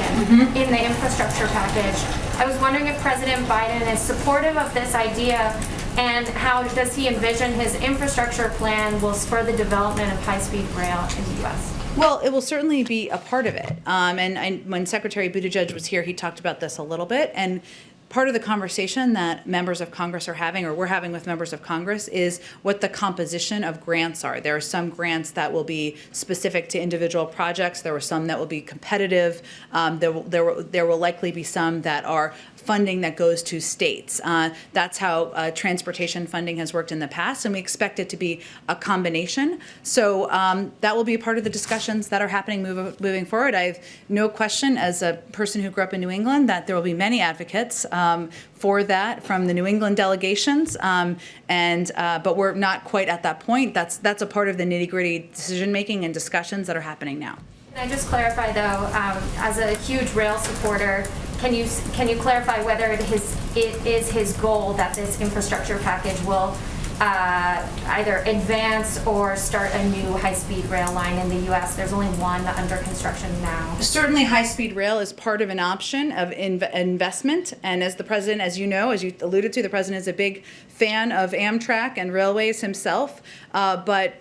in the infrastructure package. I was wondering if President Biden is supportive of this idea, and how does he envision his infrastructure plan will spur the development of high-speed rail in the U.S.? Well, it will certainly be a part of it. And when Secretary Buttigieg was here, he talked about this a little bit. And part of the conversation that members of Congress are having, or we're having with members of Congress, is what the composition of grants are. There are some grants that will be specific to individual projects. There are some that will be competitive. There will likely be some that are funding that goes to states. That's how transportation funding has worked in the past, and we expect it to be a combination. So that will be a part of the discussions that are happening moving forward. I have no question, as a person who grew up in New England, that there will be many advocates for that from the New England delegations, but we're not quite at that point. That's a part of the nitty-gritty decision-making and discussions that are happening now. Can I just clarify, though, as a huge rail supporter, can you clarify whether it is his goal that this infrastructure package will either advance or start a new high-speed rail line in the U.S.? There's only one under construction now. Certainly, high-speed rail is part of an option of investment. And as the president, as you know, as you alluded to, the president is a big fan of Amtrak and railways himself. But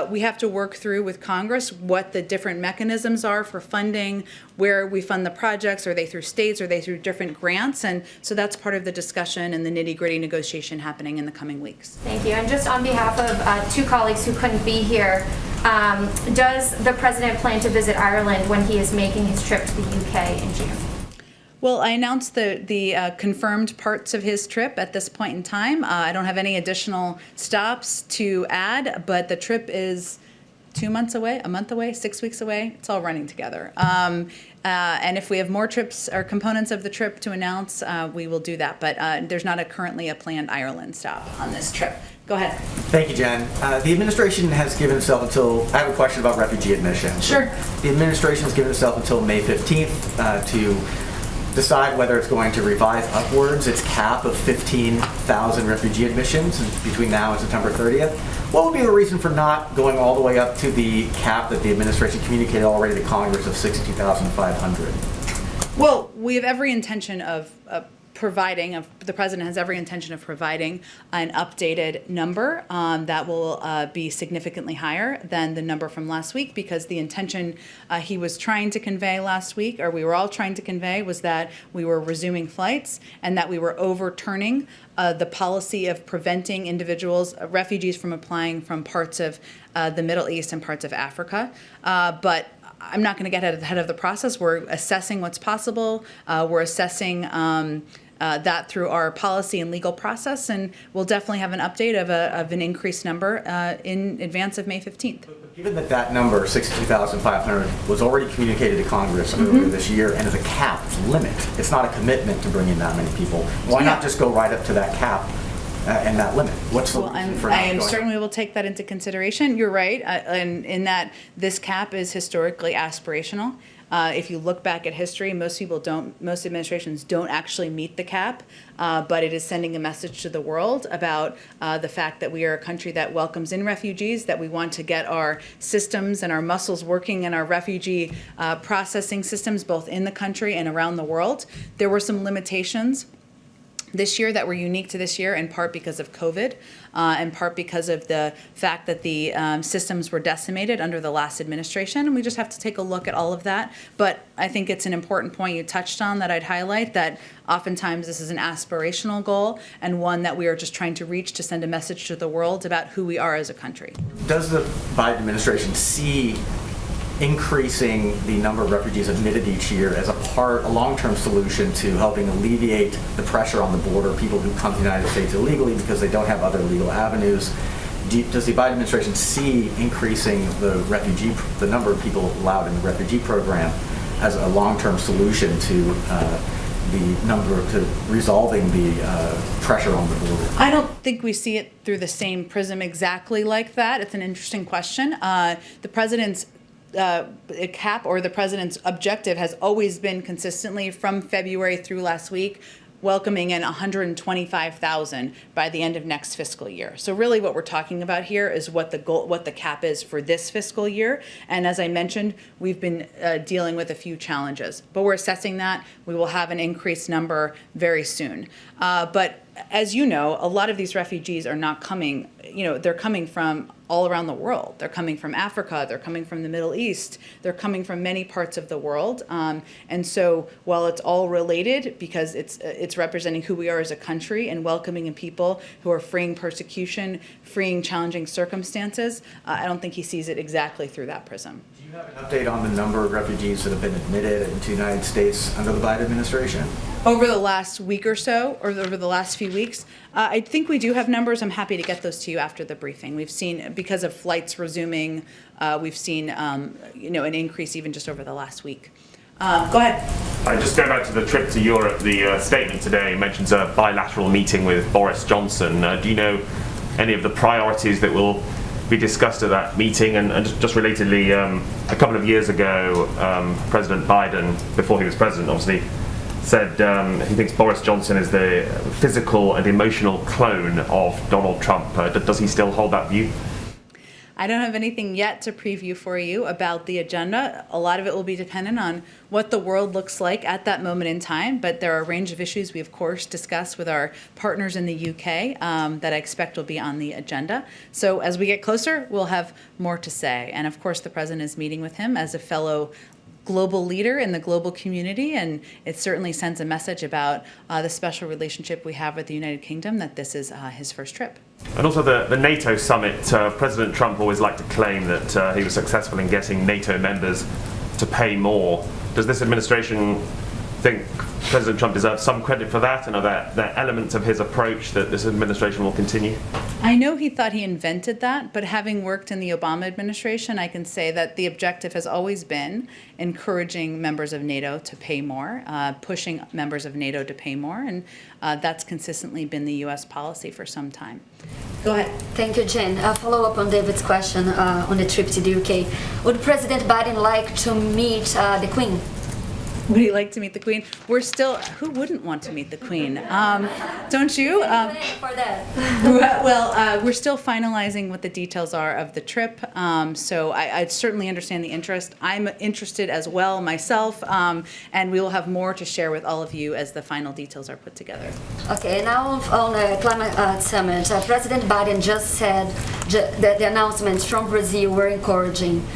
we have to work through with Congress what the different mechanisms are for funding, where we fund the projects. Are they through states? Are they through different grants? And so that's part of the discussion and the nitty-gritty negotiation happening in the coming weeks. Thank you. And just on behalf of two colleagues who couldn't be here, does the president plan to visit Ireland when he is making his trip to the UK in June? Well, I announced the confirmed parts of his trip at this point in time. I don't have any additional stops to add, but the trip is 2 months away, a month away, 6 weeks away. It's all running together. And if we have more trips or components of the trip to announce, we will do that. But there's not currently a planned Ireland stop on this trip. Go ahead. Thank you, Jen. The administration has given itself until, I have a question about refugee admission. Sure. The administration has given itself until May 15th to decide whether it's going to revise upwards its cap of 15,000 refugee admissions between now and September 30th. What would be the reason for not going all the way up to the cap that the administration communicated already to Congress of 62,500? Well, we have every intention of the president has every intention of providing an updated number that will be significantly higher than the number from last week, because the intention he was trying to convey last week, or we were all trying to convey, was that we were resuming flights and that we were overturning the policy of preventing refugees from applying from parts of the Middle East and parts of Africa. But I'm not going to get ahead of the process. We're assessing what's possible. We're assessing that through our policy and legal process, and we'll definitely have an update of an increased number in advance of May 15th. Given that that number, 62,500, was already communicated to Congress earlier this year and is a cap limit, it's not a commitment to bring in that many people, why not just go right up to that cap and that limit? What's the reason for not I going up? certainly will take that into consideration. You're right, and in that this cap is historically aspirational. If you look back at history, most administrations don't actually meet the cap, but it is sending a message to the world about the fact that we are a country that welcomes in refugees, that we want to get our systems and our muscles working in our refugee processing systems, both in the country and around the world. There were some limitations this year that were unique to this year, in part because of COVID, in part because of the fact that the systems were decimated under the last administration, and we just have to take a look at all of that. But I think it's an important point you touched on that I'd highlight, that oftentimes this is an aspirational goal and one that we are just trying to reach to send a message to the world about who we are as a country. Does the Biden administration see increasing the number of refugees admitted each year as a long-term solution to helping alleviate the pressure on the border, people who come to the United States illegally because they don't have other legal avenues? Does the Biden administration see increasing the number of people allowed in the refugee program as a long-term solution to resolving the pressure on the border? I don't think we see it through the same prism exactly like that. It's an interesting question. The president's cap, or the president's objective, has always been consistently from February through last week welcoming in 125,000 by the end of next fiscal year. So really what we're talking about here is what the cap is for this fiscal year. And as I mentioned, we've been dealing with a few challenges, but we're assessing that. We will have an increased number very soon. But as you know, a lot of these refugees are not coming, they're coming from all around the world. They're coming from Africa, they're coming from the Middle East, they're coming from many parts of the world. And so while it's all related, because it's representing who we are as a country and welcoming in people who are freeing persecution, freeing challenging circumstances, I don't think he sees it exactly through that prism. Do you have an update on the number of refugees that have been admitted into the United States under the Biden administration? Over the last week or so, or over the last few weeks, I think we do have numbers. I'm happy to get those to you after the briefing. We've seen, because of flights resuming, we've seen an increase even just over the last week. Go ahead. Just going back to the trip to Europe, the statement today mentions a bilateral meeting with Boris Johnson. Do you know any of the priorities that will be discussed at that meeting? And just relatedly, a couple of years ago, President Biden, before he was president, obviously, said he thinks Boris Johnson is the physical and emotional clone of Donald Trump. Does he still hold that view? I don't have anything yet to preview for you about the agenda. A lot of it will be dependent on what the world looks like at that moment in time, but there are a range of issues we, of course, discuss with our partners in the UK that I expect will be on the agenda. So as we get closer, we'll have more to say. And of course, the president is meeting with him as a fellow global leader in the global community, and it certainly sends a message about the special relationship we have with the United Kingdom, that this is his first trip. And also the NATO summit, President Trump always liked to claim that he was successful in getting NATO members to pay more. Does this administration think President Trump deserves some credit for that, and are there elements of his approach that this administration will continue? I know he thought he invented that, but having worked in the Obama administration, I can say that the objective has always been encouraging members of NATO to pay more, pushing members of NATO to pay more, and that's consistently been the U.S. policy for some time. Go ahead. Thank you, Jen. A follow-up on David's question on the trip to the UK. Would President Biden like to meet the Queen? Would he like to meet the Queen? We're still, who wouldn't want to meet the Queen? Don't you? For that. Well, we're still finalizing what the details are of the trip, so I certainly understand the interest. I'm interested as well myself, and we will have more to share with all of you as the final details are put together. Okay, now on the climate summit, President Biden just said that the announcements from Brazil were encouraging.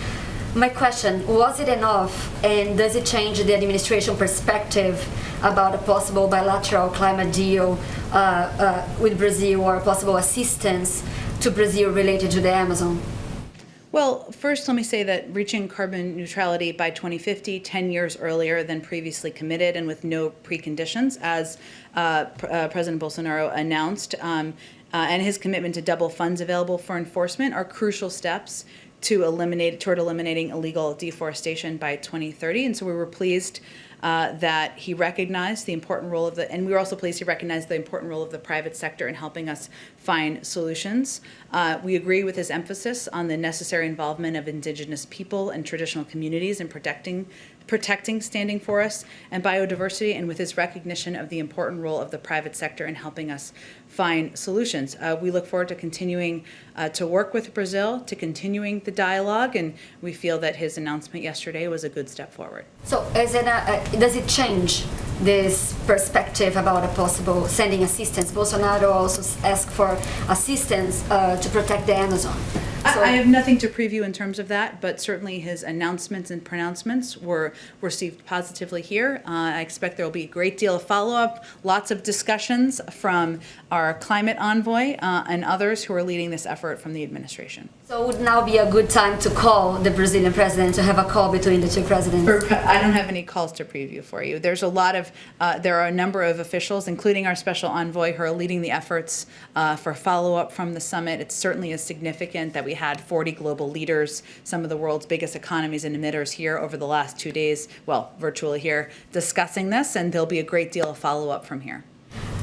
My question, was it enough, and does it change the administration perspective about a possible bilateral climate deal with Brazil, or possible assistance to Brazil related to the Amazon? Well, first, let me say that reaching carbon neutrality by 2050, 10 years earlier than previously committed and with no preconditions, as President Bolsonaro announced, and his commitment to double funds available for enforcement are crucial steps toward eliminating illegal deforestation by 2030. And so we were pleased that he recognized the important role of and we were also pleased he recognized the important role of the private sector in helping us find solutions. We agree with his emphasis on the necessary involvement of indigenous people and traditional communities in protecting standing forests and biodiversity, and with his recognition of the important role of the private sector in helping us find solutions. We look forward to continuing to work with Brazil, to continuing the dialogue, and we feel that his announcement yesterday was a good step forward. So does it change this perspective about a possible sending assistance? Bolsonaro also asked for assistance to protect the Amazon. So I have nothing to preview in terms of that, but certainly his announcements and pronouncements were received positively here. I expect there will be a great deal of follow-up, lots of discussions from our climate envoy and others who are leading this effort from the administration. So would now be a good time to call the Brazilian president, to have a call between the two presidents? I don't have any calls to preview for you. There's a lot of, there are a number of officials, including our special envoy, who are leading the efforts for follow-up from the summit. It certainly is significant that we had 40 global leaders, some of the world's biggest economies and emitters here over the last 2 days, well, virtually here, discussing this, and there'll be a great deal of follow-up from here.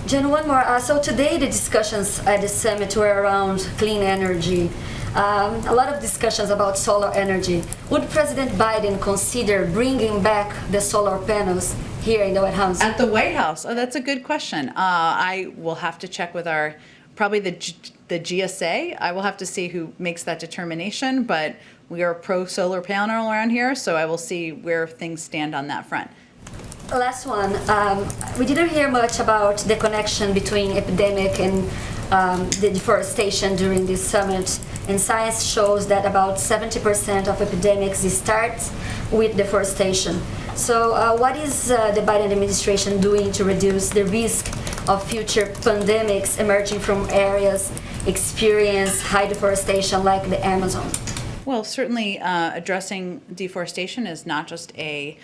Jen, one more. So today the discussions at the summit were around clean energy. A lot of discussions about solar energy. Would President Biden consider bringing back the solar panels here in the White House? At the White House? Oh, that's a good question. I will have to check with probably the GSA. I will have to see who makes that determination, but we are pro-solar panel around here, so I will see where things stand on that front. Last one. We didn't hear much about the connection between epidemic and the deforestation during this summit. And science shows that about 70% of epidemics start with deforestation. So what is the Biden administration doing to reduce the risk of future pandemics emerging from areas experience high deforestation like the Amazon? Well, certainly addressing deforestation is not just a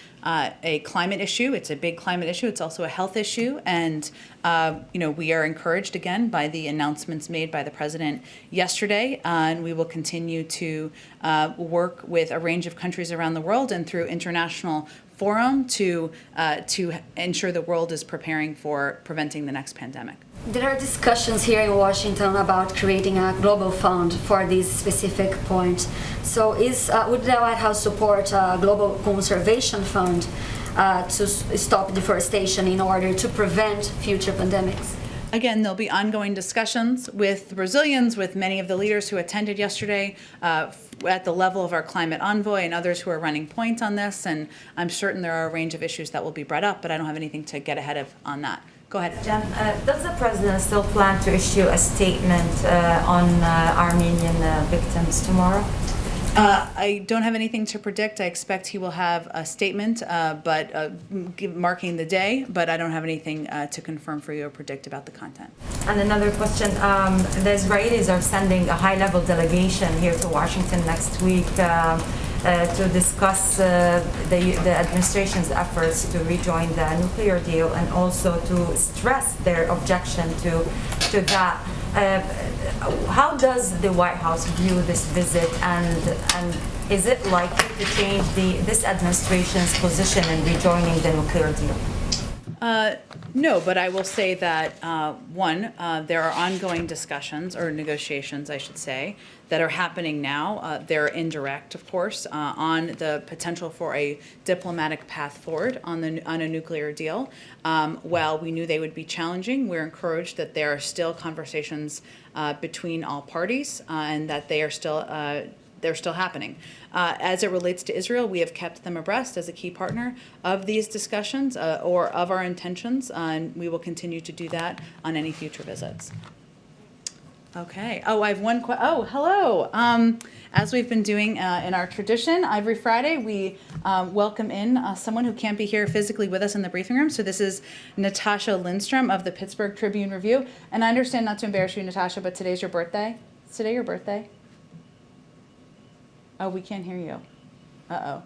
climate issue. It's a big climate issue. It's also a health issue. And, we are encouraged, again, by the announcements made by the president yesterday. And we will continue to work with a range of countries around the world and through international forum to ensure the world is preparing for preventing the next pandemic. There are discussions here in Washington about creating a global fund for this specific point. So would the White House support a global conservation fund to stop deforestation in order to prevent future pandemics? Again, there'll be ongoing discussions with the Brazilians, with many of the leaders who attended yesterday at the level of our climate envoy and others who are running point on this. And I'm certain there are a range of issues that will be brought up, but I don't have anything to get ahead of on that. Go ahead. Jen, does the president still plan to issue a statement on Armenian victims tomorrow? I don't have anything to predict. I expect he will have a statement, marking the day, but I don't have anything to confirm for you or predict about the content. And another question, the Israelis are sending a high-level delegation here to Washington next week to discuss the administration's efforts to rejoin the nuclear deal and also to stress their objection to that. How does the White House view this visit, and is it likely to change this administration's position in rejoining the nuclear deal? No, but I will say that, there are ongoing discussions, or negotiations, I should say, that are happening now. They're indirect, of course, on the potential for a diplomatic path forward on a nuclear deal. While we knew they would be challenging, we're encouraged that there are still conversations between all parties and that they're still happening. As it relates to Israel, we have kept them abreast as a key partner of these discussions or of our intentions, and we will continue to do that on any future visits. Okay. Oh, I have one question. Oh, hello. As we've been doing in our tradition, every Friday we welcome in someone who can't be here physically with us in the briefing room. So this is Natasha Lindstrom of the Pittsburgh Tribune Review. And I understand, not to embarrass you, Natasha, but today's your birthday. Is today your birthday? Oh, we can't hear you. Uh-oh.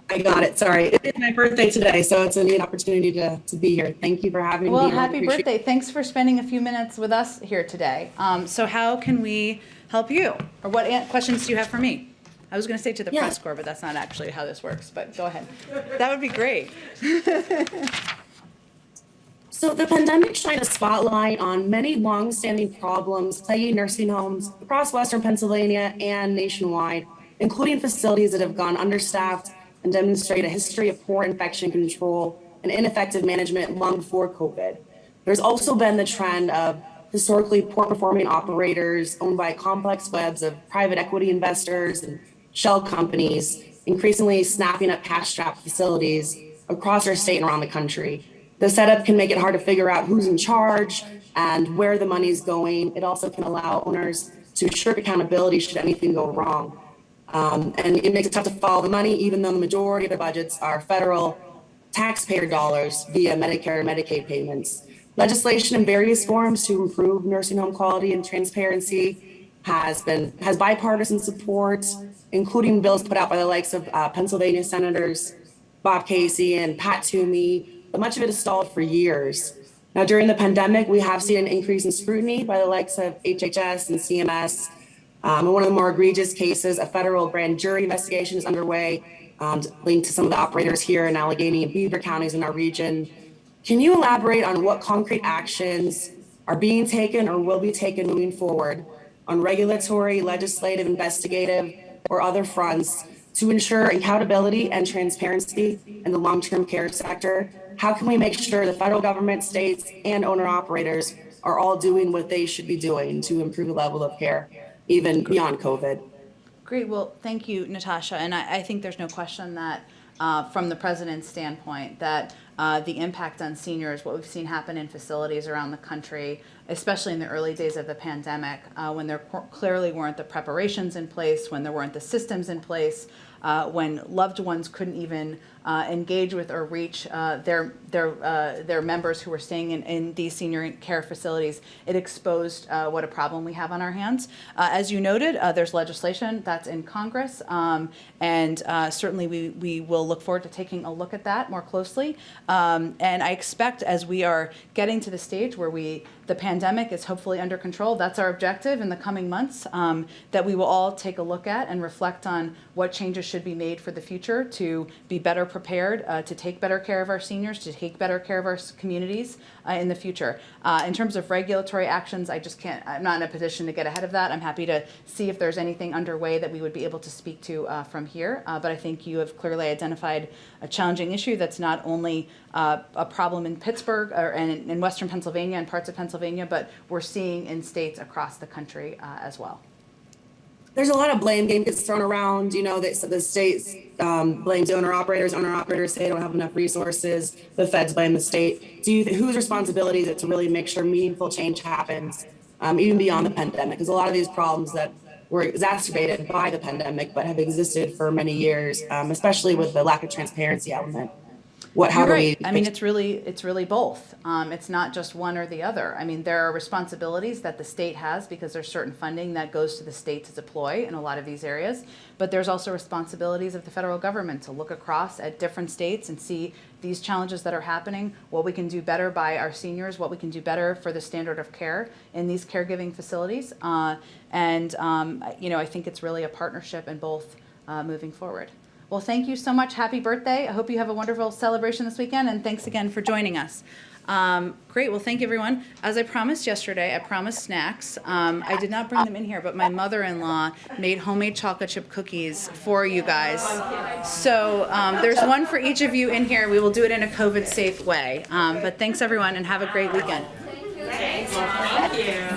I got it. Sorry. It is my birthday today, so it's a neat opportunity to be here. Thank you for having Well, me. I happy appreciate- birthday. Thanks for spending a few minutes with us here today. So how can we help you? Or what questions do you have for me? I was going to say to the press corps, but that's not actually how this works, but go ahead. That would be great. So the pandemic shined a spotlight on many long-standing problems plaguing nursing homes across Western Pennsylvania and nationwide, including facilities that have gone understaffed and demonstrate a history of poor infection control and ineffective management long before COVID. There's also been the trend of historically poor performing operators owned by complex webs of private equity investors and shell companies, increasingly snapping up cash-strapped facilities across our state and around the country. The setup can make it hard to figure out who's in charge and where the money's going. It also can allow owners to shirk accountability should anything go wrong. And it makes it tough to follow the money, even though the majority of the budgets are federal taxpayer dollars via Medicare and Medicaid payments. Legislation in various forms to improve nursing home quality and transparency has bipartisan support, including bills put out by the likes of Pennsylvania Senators Bob Casey and Pat Toomey, but much of it has stalled for years. Now, during the pandemic, we have seen an increase in scrutiny by the likes of HHS and CMS. In one of the more egregious cases, a federal grand jury investigation is underway, linked to some of the operators here in Allegheny and Beaver counties in our region. Can you elaborate on what concrete actions are being taken or will be taken moving forward on regulatory, legislative, investigative, or other fronts to ensure accountability and transparency in the long-term care sector? How can we make sure the federal government, states, and owner-operators are all doing what they should be doing to improve the level of care, even beyond COVID? Great. Well, thank you, Natasha. And I think there's no question that from the president's standpoint, that the impact on seniors, what we've seen happen in facilities around the country, especially in the early days of the pandemic, when there clearly weren't the preparations in place, when there weren't the systems in place, when loved ones couldn't even engage with or reach their members who were staying in these senior care facilities, it exposed what a problem we have on our hands. As you noted, there's legislation that's in Congress, and certainly we will look forward to taking a look at that more closely. And I expect as we are getting to the stage where the pandemic is hopefully under control, that's our objective in the coming months, that we will all take a look at and reflect on what changes should be made for the future to be better prepared, to take better care of our seniors, to take better care of our communities in the future. In terms of regulatory actions, I'm not in a position to get ahead of that. I'm happy to see if there's anything underway that we would be able to speak to from here. But I think you have clearly identified a challenging issue that's not only a problem in Pittsburgh and in Western Pennsylvania and parts of Pennsylvania, but we're seeing in states across the country as well. There's a lot of blame game gets thrown around, that the states blames owner-operators say they don't have enough resources, the feds blame the state. Whose responsibility is it to really make sure meaningful change happens, even beyond the pandemic? Because a lot of these problems that were exacerbated by the pandemic but have existed for many years, especially with the lack of transparency element. You're right. I mean, it's really both. It's not just one or the other. I mean, there are responsibilities that the state has because there's certain funding that goes to the state to deploy in a lot of these areas. But there's also responsibilities of the federal government to look across at different states and see these challenges that are happening, what we can do better by our seniors, what we can do better for the standard of care in these caregiving facilities. I think it's really a partnership in both moving forward. Well, thank you so much. Happy birthday. I hope you have a wonderful celebration this weekend, and thanks again for joining us. Great. Well, thank you, everyone. As I promised yesterday, I promised snacks. I did not bring them in here, but my mother-in-law made homemade chocolate chip cookies for you guys. So there's one for each of you in here. We will do it in a COVID-safe way. But thanks, everyone, and have a great weekend. Thank you.